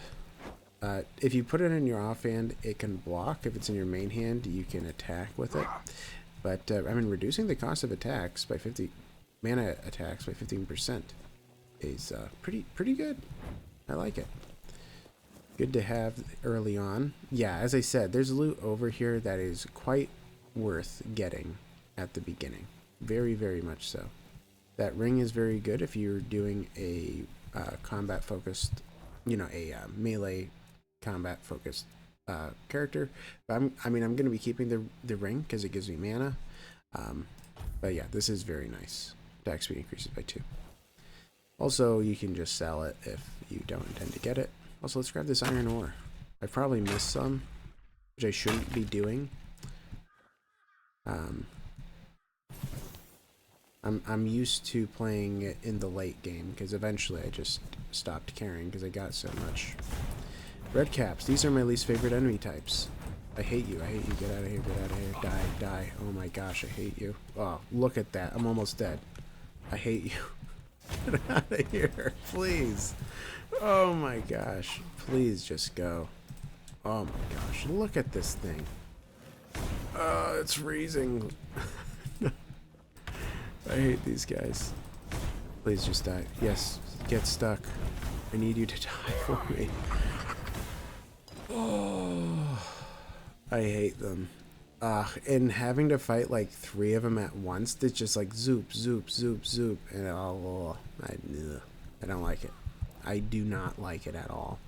if you put it in your offhand, it can block. If it's in your main hand, you can attack with it. But, I mean, reducing the cost of attacks by 50, mana attacks by 15% is pretty good. I like it. Good to have early on. Yeah, as I said, there's loot over here that is quite worth getting at the beginning. Very, very much so. That ring is very good if you're doing a combat-focused, you know, a melee combat-focused character. But I'm going to be keeping the ring because it gives me mana. But yeah, this is very nice. Attack speed increases by 2. Also, you can just sell it if you don't intend to get it. Also, let's grab this iron ore. I probably missed some, which I shouldn't be doing. I'm used to playing it in the late game because eventually I just stopped caring because I got so much. Red caps. These are my least favorite enemy types. I hate you. I hate you. Get out of here. Get out of here. Die. Die. Oh my gosh, I hate you. Oh, look at that. I'm almost dead. I hate you. Get out of here, please. Oh my gosh. Please just go. Oh my gosh. Look at this thing. It's freezing. I hate these guys. Please just die. Yes, get stuck. I need you to die for me. Oh, I hate them. And having to fight like 3 of them at once, it's just like zoop, zoop, zoop, zoop. And I don't like it. I do not like it at all.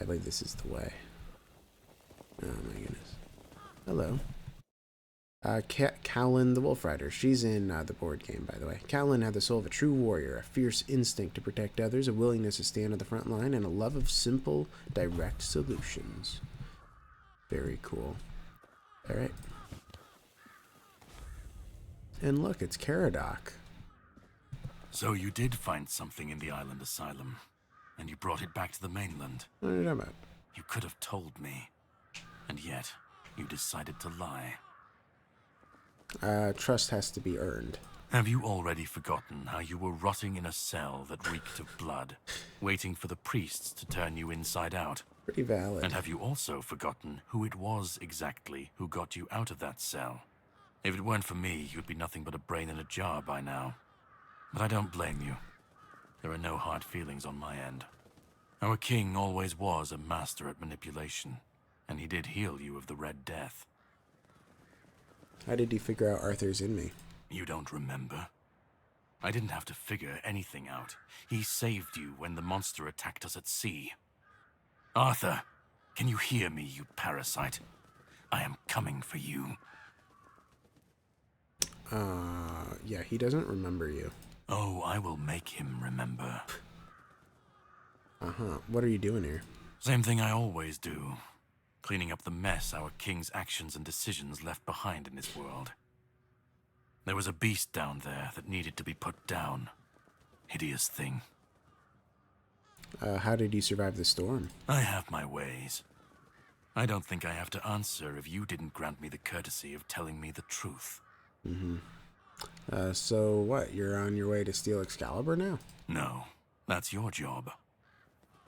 I believe this is the way. Oh my goodness. Hello. Cowlin the Wolf Rider. She's in the board game, by the way. Cowlin had the soul of a true warrior, a fierce instinct to protect others, a willingness to stand on the front line, and a love of simple, direct solutions. Very cool. All right. And look, it's Caradoc. So you did find something in the island asylum, and you brought it back to the mainland. What are you talking about? You could have told me, and yet you decided to lie. Trust has to be earned. Have you already forgotten how you were rotting in a cell that reeked of blood, waiting for the priests to turn you inside out? Pretty valid. And have you also forgotten who it was exactly who got you out of that cell? If it weren't for me, you'd be nothing but a brain in a jar by now. But I don't blame you. There are no hard feelings on my end. Our king always was a master at manipulation, and he did heal you of the Red Death. How did he figure out Arthur's in me? You don't remember? I didn't have to figure anything out. He saved you when the monster attacked us at sea. Arthur, can you hear me, you parasite? I am coming for you. Yeah, he doesn't remember you. Oh, I will make him remember. Uh-huh. What are you doing here? Same thing I always do. Cleaning up the mess our king's actions and decisions left behind in this world. There was a beast down there that needed to be put down. Hideous thing. How did you survive the storm? I have my ways. I don't think I have to answer if you didn't grant me the courtesy of telling me the truth. Mm-hmm. So what? You're on your way to steal Excalibur now? No, that's your job.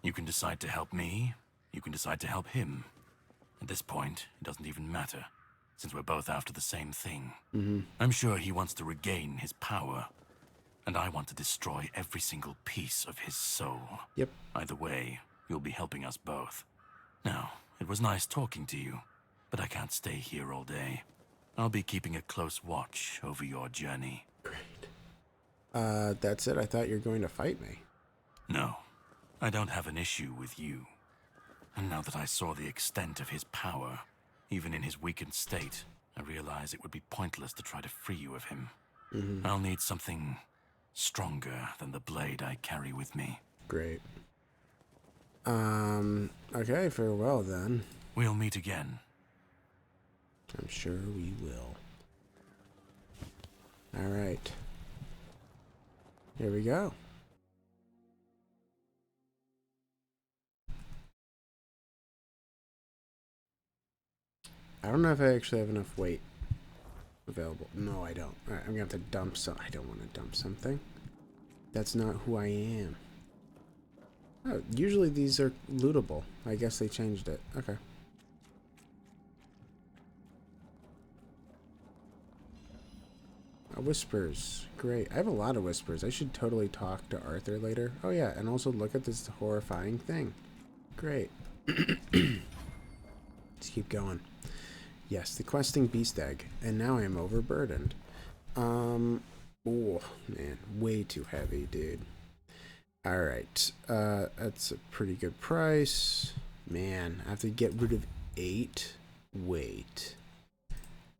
You can decide to help me, you can decide to help him. At this point, it doesn't even matter, since we're both after the same thing. Mm-hmm. I'm sure he wants to regain his power, and I want to destroy every single piece of his soul. Yep. Either way, you'll be helping us both. Now, it was nice talking to you, but I can't stay here all day. I'll be keeping a close watch over your journey. Great. That's it? I thought you were going to fight me. No, I don't have an issue with you. And now that I saw the extent of his power, even in his weakened state, I realize it would be pointless to try to free you of him. Mm-hmm. I'll need something stronger than the blade I carry with me. Great. Okay, farewell then. We'll meet again. I'm sure we will. All right. Here we go. I don't know if I actually have enough weight available. No, I don't. All right, I'm gonna have to dump some. I don't want to dump something. That's not who I am. Oh, usually these are lootable. I guess they changed it. Okay. Whispers. Great. I have a lot of whispers. I should totally talk to Arthur later. Oh yeah, and also look at this horrifying thing. Great. Let's keep going. Yes, the questing beast egg. And now I am overburdened. Oh, man. Way too heavy, dude. Alright. That's a pretty good price. Man, I have to get rid of 8 weight.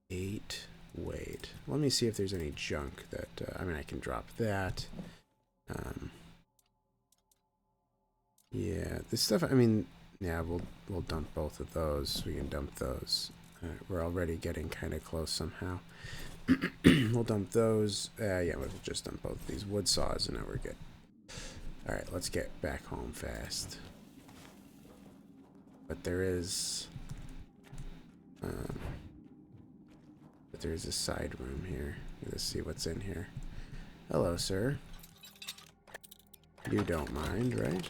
8 weight. Let me see if there's any junk that... I mean, I can drop that. Yeah, this stuff... I mean, yeah, we'll dump both of those. We can dump those. We're already getting kind of close somehow. We'll dump those. Yeah, we'll just dump both of these wood saws and now we're good. Alright, let's get back home fast. But there is... but there's a side room here. Let's see what's in here. Hello, sir. You don't mind, right?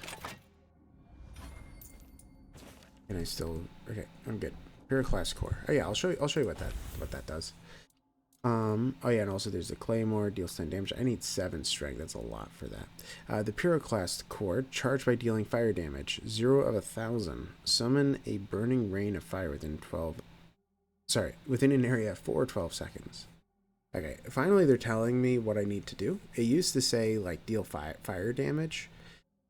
Can I still... Okay, I'm good. Pyroclast core. Oh yeah, I'll show you what that does. Oh yeah, and also there's the claymore, deals 10 damage. I need 7 strength. That's a lot for that. The Pyroclast core, charged by dealing fire damage, 0 of 1,000. Summon a burning rain of fire within within an area for 12 seconds. Okay, finally they're telling me what I need to do. It used to say like deal fire damage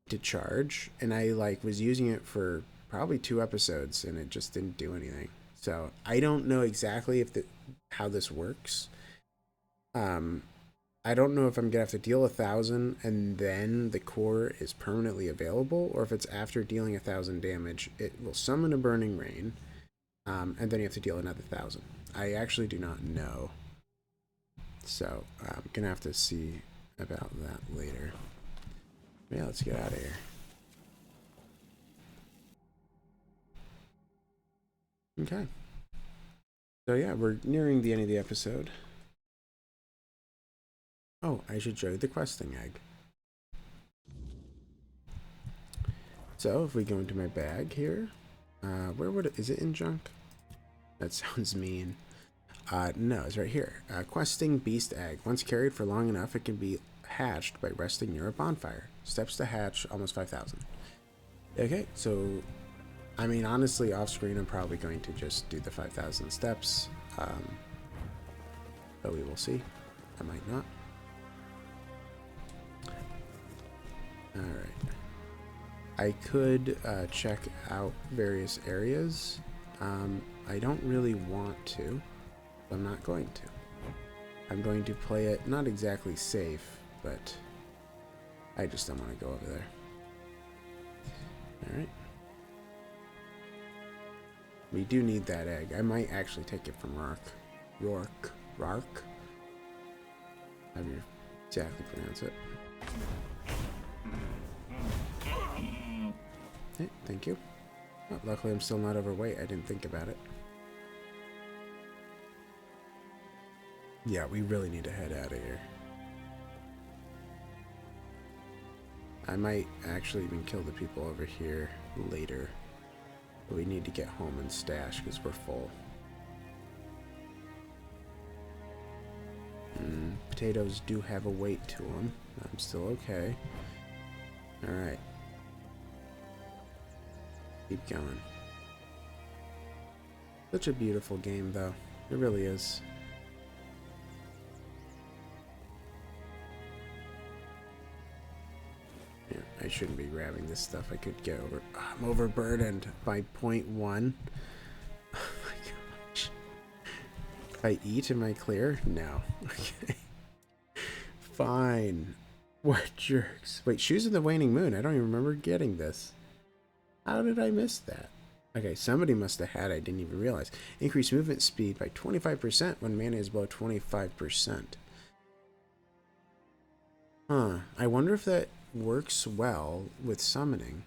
to charge, and I like was using it for probably 2 episodes and it just didn't do anything. So I don't know exactly how this works. I don't know if I'm gonna have to deal 1,000 and then the core is permanently available, or if it's after dealing 1,000 damage, it will summon a burning rain, And then you have to deal another 1,000. I actually do not know. So I'm going to have to see about that later. Yeah, let's get out of here. Okay. So yeah, we're nearing the end of the episode. Oh, I should show you the questing egg. So if we go into my bag here, where would it, is it in junk? That sounds mean. No, it's right here. Questing beast egg. Once carried for long enough, it can be hatched by resting near a bonfire. Steps to hatch, almost 5,000. Okay, so, I mean, honestly, off screen, I'm probably going to just do the 5,000 steps. But we will see. I might not. Alright. I could check out various areas. I don't really want to. I'm not going to. I'm going to play it not exactly safe, but I just don't want to go over there. Alright. We do need that egg. I might actually take it from Rourke. How do you exactly pronounce it? Hey, thank you. Oh, luckily I'm still not overweight. I didn't think about it. Yeah, we really need to head out of here. I might actually even kill the people over here later. But we need to get home and stash because we're full. Potatoes do have a weight to them. I'm still okay. Alright. Keep going. Such a beautiful game, though. It really is. Yeah, I shouldn't be grabbing this stuff. I could get over... I'm overburdened by 0.1. Oh my gosh. If I eat, am I clear? No. Okay. Fine. What jerks. Wait, Shoes of the Waning Moon. I don't even remember getting this. How did I miss that? Okay, somebody must have had it. I didn't even realize. Increase movement speed by 25% when mana is below 25%. Huh. I wonder if that works well with summoning.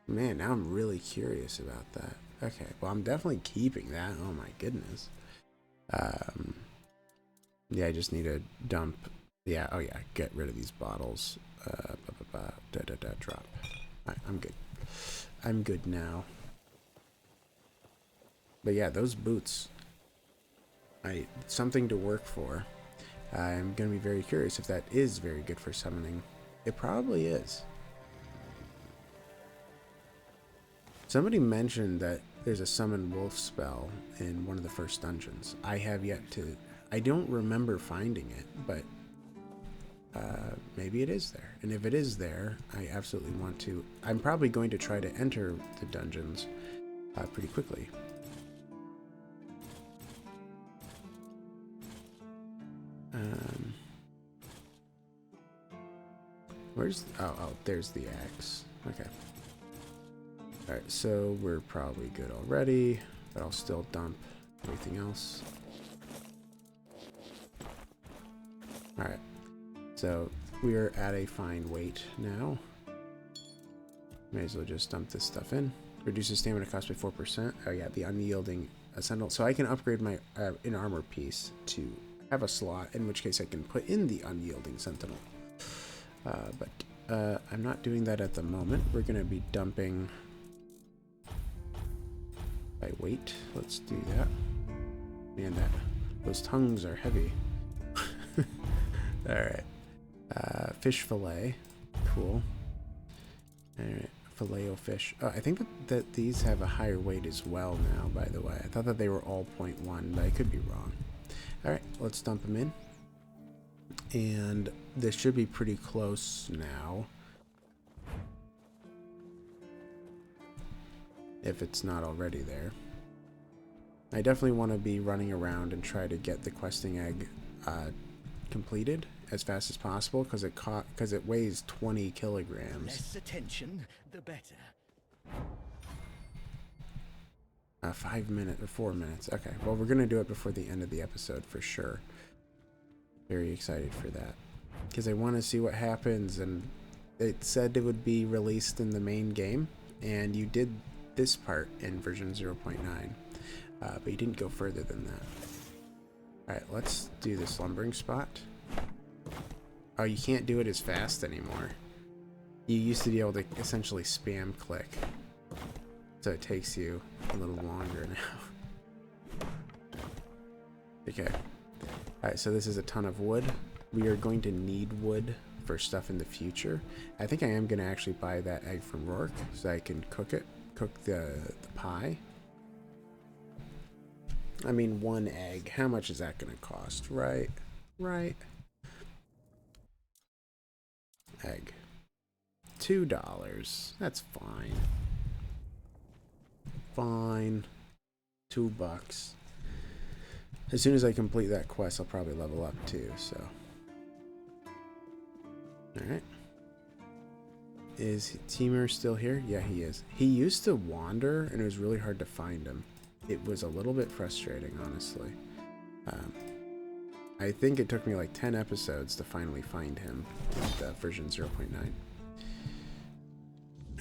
Man, now I'm really curious about that. Okay, well, I'm definitely keeping that. Oh my goodness. Yeah, I just need to dump. Yeah, oh yeah, get rid of these bottles. Drop. Alright, I'm good. I'm good now. But yeah, those boots. Something to work for. I'm going to be very curious if that is very good for summoning. It probably is. Somebody mentioned that there's a summon wolf spell in one of the first dungeons. I have yet to... I don't remember finding it, but maybe it is there. And if it is there, I absolutely want to... I'm probably going to try to enter the dungeons pretty quickly. Where's... Oh, there's the axe. Okay. Alright, so we're probably good already, but I'll still dump everything else. Alright, so we're at a fine weight now. May as well just dump this stuff in. Reduces stamina cost by 4%. Oh yeah, the unyielding sentinel. So I can upgrade my in armor piece to have a slot, in which case I can put in the unyielding sentinel. But I'm not doing that at the moment. We're going to be dumping by weight. Let's do that. Man, those tongues are heavy. Alright. Fish fillet. Cool. Alright. Filet-o-fish. Oh, I think that these have a higher weight as well now, by the way. I thought that they were all 0.1, but I could be wrong. Alright, let's dump them in. And this should be pretty close now. If it's not already there. I definitely want to be running around and try to get the questing egg completed as fast as possible because it weighs 20 kilograms. Less attention, the better. 5 minutes or 4 minutes. Okay, well, we're gonna do it before the end of the episode for sure. Very excited for that because I want to see what happens. And it said it would be released in the main game, and you did this part in version 0.9, but you didn't go further than that. All right, let's do this lumbering spot. Oh, you can't do it as fast anymore. You used to be able to essentially spam click. So it takes you a little longer now. Okay. Alright, so this is a ton of wood. We are going to need wood for stuff in the future. I think I am going to actually buy that egg from Rourke so I can cook it. Cook the pie. I mean, 1 egg. How much is that going to cost? Right. Right. Egg. $2. That's fine. Fine. $2. As soon as I complete that quest, I'll probably level up too, so. Alright. Is Timur still here? Yeah, he is. He used to wander, and it was really hard to find him. It was a little bit frustrating, honestly. I think it took me like 10 episodes to finally find him with version 0.9.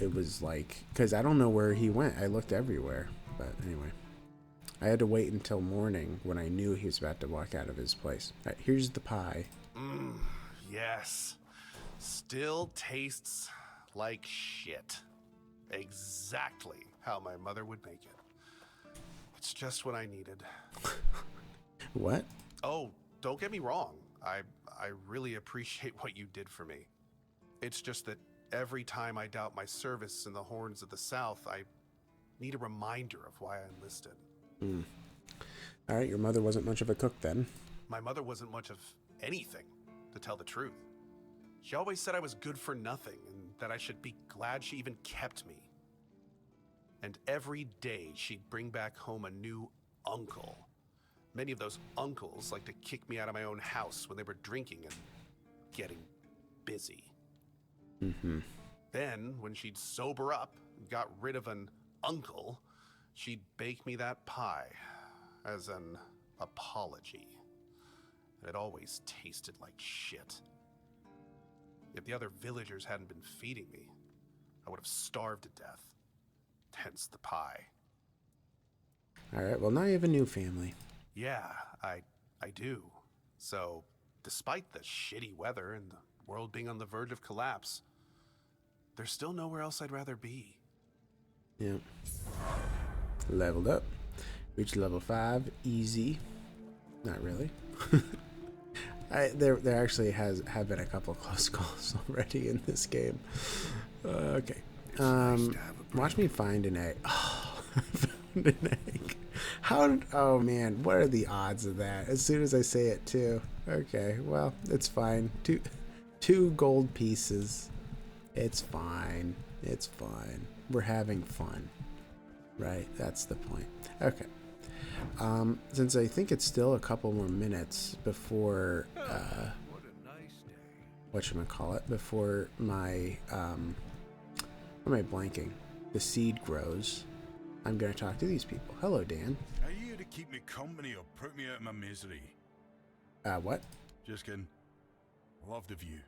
It was like, because I don't know where he went. I looked everywhere, but anyway. I had to wait until morning when I knew he was about to walk out of his place. All right, here's the pie. Yes. Still tastes like shit. Exactly how my mother would make it. It's just what I needed. What? Oh, don't get me wrong. I really appreciate what you did for me. It's just that every time I doubt my service in the Horns of the South, I need a reminder of why I enlisted. All right, your mother wasn't much of a cook then. My mother wasn't much of anything, to tell the truth. She always said I was good for nothing and that I should be glad she even kept me. And every day she'd bring back home a new uncle. Many of those uncles like to kick me out of my own house when they were drinking and getting busy. Then, when she'd sober up and got rid of an uncle, she'd bake me that pie as an apology. It always tasted like shit. If the other villagers hadn't been feeding me, I would have starved to death. Hence the pie. All right, well, now you have a new family. Yeah, I do. So, despite the shitty weather and the world being on the verge of collapse, there's still nowhere else I'd rather be. Yeah. Leveled up. Reached level 5. Easy. Not really. There actually have been a couple close calls already in this game. Okay. Watch me find an egg. Oh, I found an egg. Oh man, what are the odds of that? As soon as I say it too. Okay, well, it's fine. Two gold pieces. It's fine. It's fine. We're having fun. Right? That's the point. Okay. Since I think it's still a couple more minutes before whatchamacallit, before my what am I blanking? The seed grows. I'm gonna talk to these people. Hello, Dan. Are you here to keep me company or put me out of my misery? What? Just kidding. I love the view,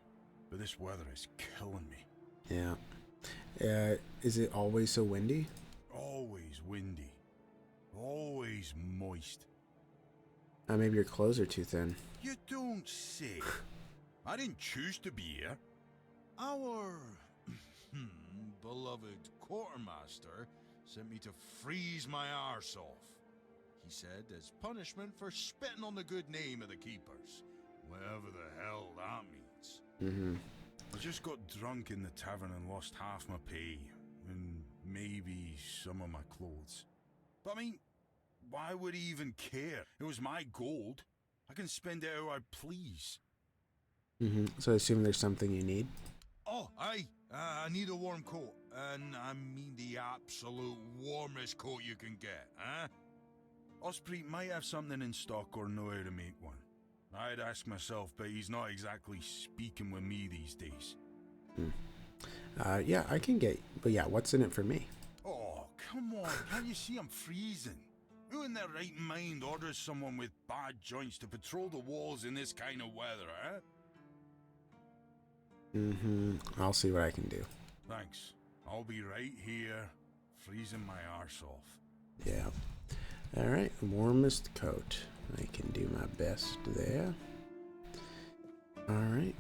but this weather is killing me. Yeah. Is it always so windy? Always windy. Always moist. Maybe your clothes are too thin. You don't say. I didn't choose to be here. Our beloved quartermaster sent me to freeze my arse off. He said as punishment for spitting on the good name of the keepers. Whatever the hell that means. I just got drunk in the tavern and lost half my pay. And maybe some of my clothes. But I mean, why would he even care? It was my gold. I can spend it how I please. So I assume there's something you need? Oh, aye. I need a warm coat. And I mean the absolute warmest coat you can get, huh? Osprey might have something in stock or know how to make one. I'd ask myself, but he's not exactly speaking with me these days. Yeah, I can get... But yeah, what's in it for me? Oh, Come on, can't you see I'm freezing? Who in their right mind orders someone with bad joints to patrol the walls in this kind of weather, eh? I'll see what I can do. Thanks. I'll be right here, freezing my arse off. Yeah. Alright, warmest coat. I can do my best there. Alright.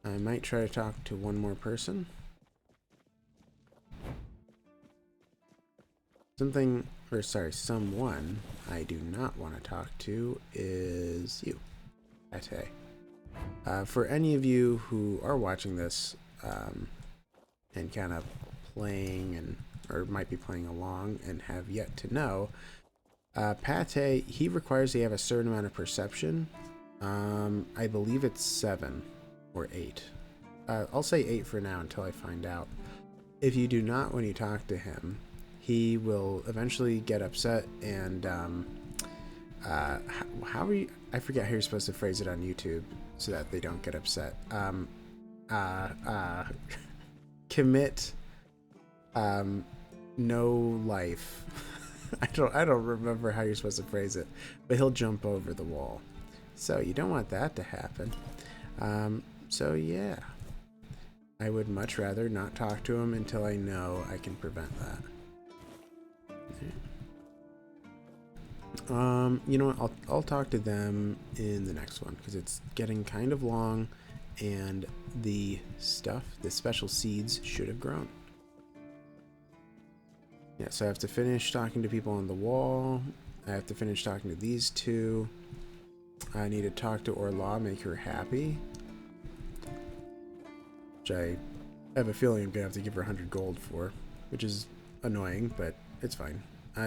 I might try to talk to one more person. Someone I do not want to talk to is you, Ate. For any of you who are watching this and kind of playing or might be playing along and have yet to know, Pate, he requires you have a certain amount of perception. I believe it's 7 or 8. I'll say 8 for now until I find out. If you do not, when you talk to him, he will eventually get upset and how are you? I forget how you're supposed to phrase it on YouTube so that they don't get upset. Commit no life. I don't remember how you're supposed to phrase it, but he'll jump over the wall. So you don't want that to happen. So yeah, I would much rather not talk to him until I know I can prevent that. You know what? I'll talk to them in the next one because it's getting kind of long, and the special seeds should have grown. Yeah, so I have to finish talking to people on the wall. I have to finish talking to these two. I need to talk to Orla, make her happy. Which I have a feeling I'm gonna have to give her 100 gold for, which is annoying, but it's fine.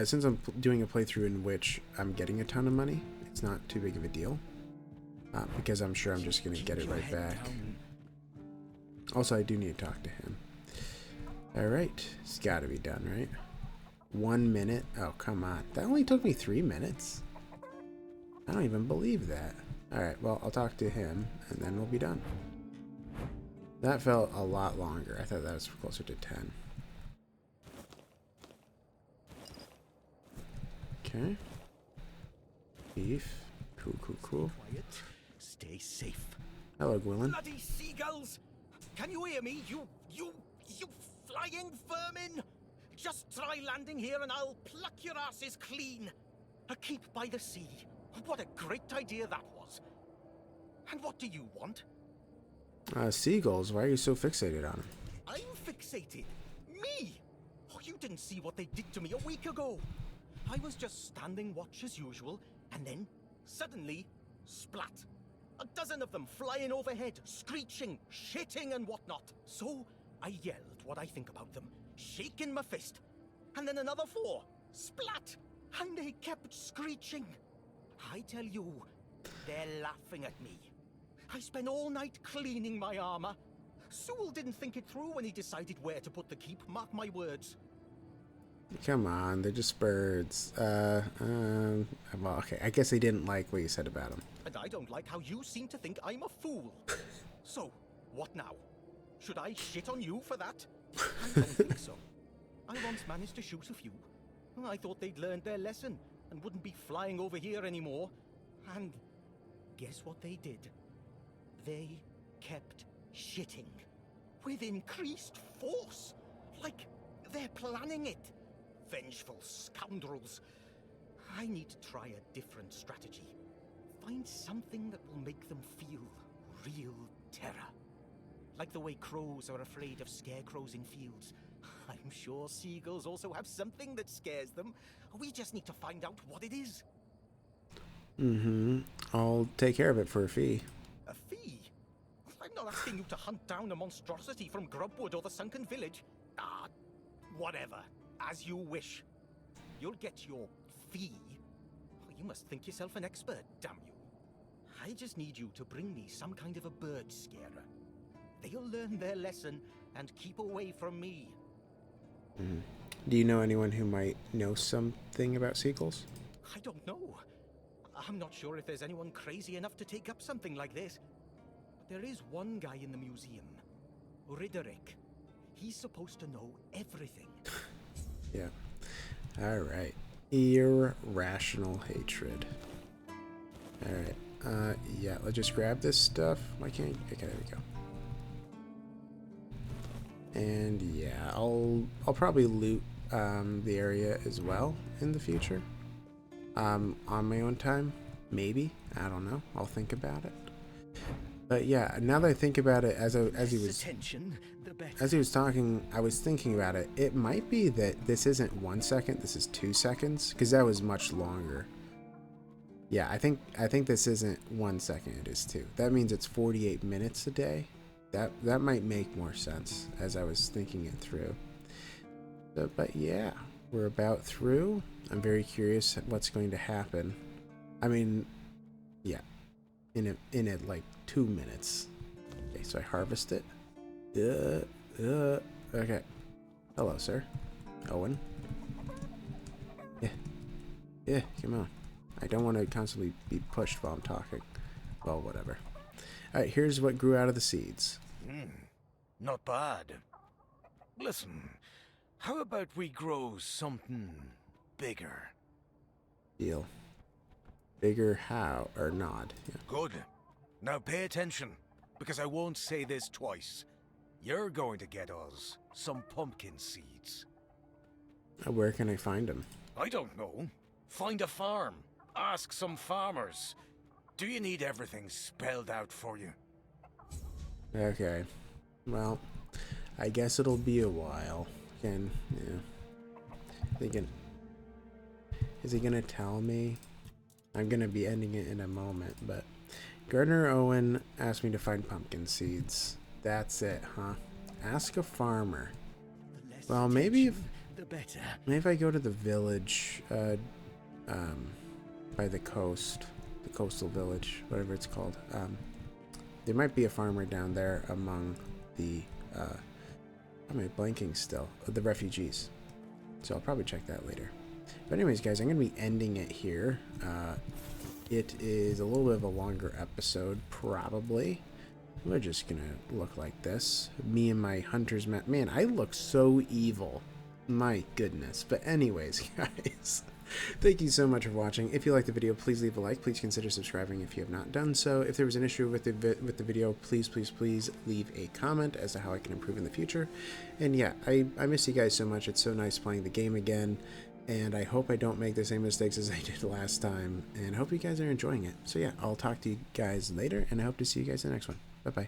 Since I'm doing a playthrough in which I'm getting a ton of money, it's not too big of a deal. Because I'm sure I'm just going to get it right back. Also, I do need to talk to him. Alright, it's got to be done, right? 1 minute? Oh, come on. That only took me 3 minutes? I don't even believe that. Alright, well, I'll talk to him, and then we'll be done. That felt a lot longer. I thought that was closer to 10. Okay. Beef. Cool. Quiet. Stay safe. Hello, Gwilyn. Bloody seagulls! Can you hear me? You flying vermin! Just try landing here and I'll pluck your asses clean. A keep by the sea. What a great idea that was. And what do you want? Seagulls. Why are you so fixated on them? I'm fixated. Me? Oh, you didn't see what they did to me a week ago. I was just standing watch as usual, and then, suddenly, splat. A dozen of them flying overhead, screeching, shitting and whatnot. So, I yelled what I think about them, shaking my fist. And then another 4, splat, and they kept screeching. I tell you, they're laughing at me. I spent all night cleaning my armor. Sewell didn't think it through when he decided where to put the keep, mark my words. Come on, they're just birds. Well, okay, I guess they didn't like what you said about them. And I don't like how you seem to think I'm a fool. So, what now? Should I shit on you for that? I don't think so. I once managed to shoot a few. I thought they'd learned their lesson and wouldn't be flying over here anymore. And guess what they did? They kept shitting. With increased force. Like they're planning it. Vengeful scoundrels. I need to try a different strategy. Find something that will make them feel real terror. Like the way crows are afraid of scarecrows in fields. I'm sure seagulls also have something that scares them. We just need to find out what it is. I'll take care of it for a fee. A fee? I'm not asking you to hunt down a monstrosity from Grubwood or the Sunken Village. Whatever. As you wish. You'll get your fee. You must think yourself an expert, damn you. I just need you to bring me some kind of a bird scarer. They'll learn their lesson and keep away from me. Do you know anyone who might know something about seagulls? I don't know. I'm not sure if there's anyone crazy enough to take up something like this. But there is one guy in the museum. Druidic. He's supposed to know everything. Yeah. Alright. Irrational hatred. Alright. Yeah, let's just grab this stuff. Why can't... Okay, there we go. And yeah, I'll probably loot the area as well in the future. On my own time. Maybe. I don't know. I'll think about it. But yeah, now that I think about it, as he was talking, I was thinking about it. It might be that this isn't 1 second, this is 2 seconds, because that was much longer. Yeah, I think this isn't 1 second, it is 2. That means it's 48 minutes a day. That might make more sense as I was thinking it through. But yeah, we're about through. I'm very curious what's going to happen. I mean, yeah, in like 2 minutes. Okay, so I harvest it. Okay. Hello, sir. Owen. Yeah, come on. I don't want to constantly be pushed while I'm talking. Well, whatever. Alright, here's what grew out of the seeds. Not bad. Listen, how about we grow something bigger? Deal. Bigger how? Or nod. Yeah. Good. Now pay attention, because I won't say this twice. You're going to get us some pumpkin seeds. Where can I find them? I don't know. Find a farm. Ask some farmers. Do you need everything spelled out for you? Okay. Well, I guess it'll be a while. Again, yeah. Is he gonna tell me? I'm gonna be ending it in a moment, but Gardener Owen asked me to find pumpkin seeds. That's it, huh? Ask a farmer. Well, maybe if I go to the village, by the coast, the coastal village, whatever it's called. There might be a farmer down there among the, am I blanking still? The refugees. So I'll probably check that later. But anyways, guys, I'm going to be ending it here. It is a little bit of a longer episode, probably. We're just going to look like this. Me and my hunter's map. Man, I look so evil. My goodness. But anyways, guys, thank you so much for watching. If you liked the video, please leave a like. Please consider subscribing if you have not done so. If there was an issue with the video, please leave a comment as to how I can improve in the future. And yeah, I miss you guys so much. It's so nice playing the game again. And I hope I don't make the same mistakes as I did last time. And I hope you guys are enjoying it. So yeah, I'll talk to you guys later. And I hope to see you guys in the next one. Bye-bye.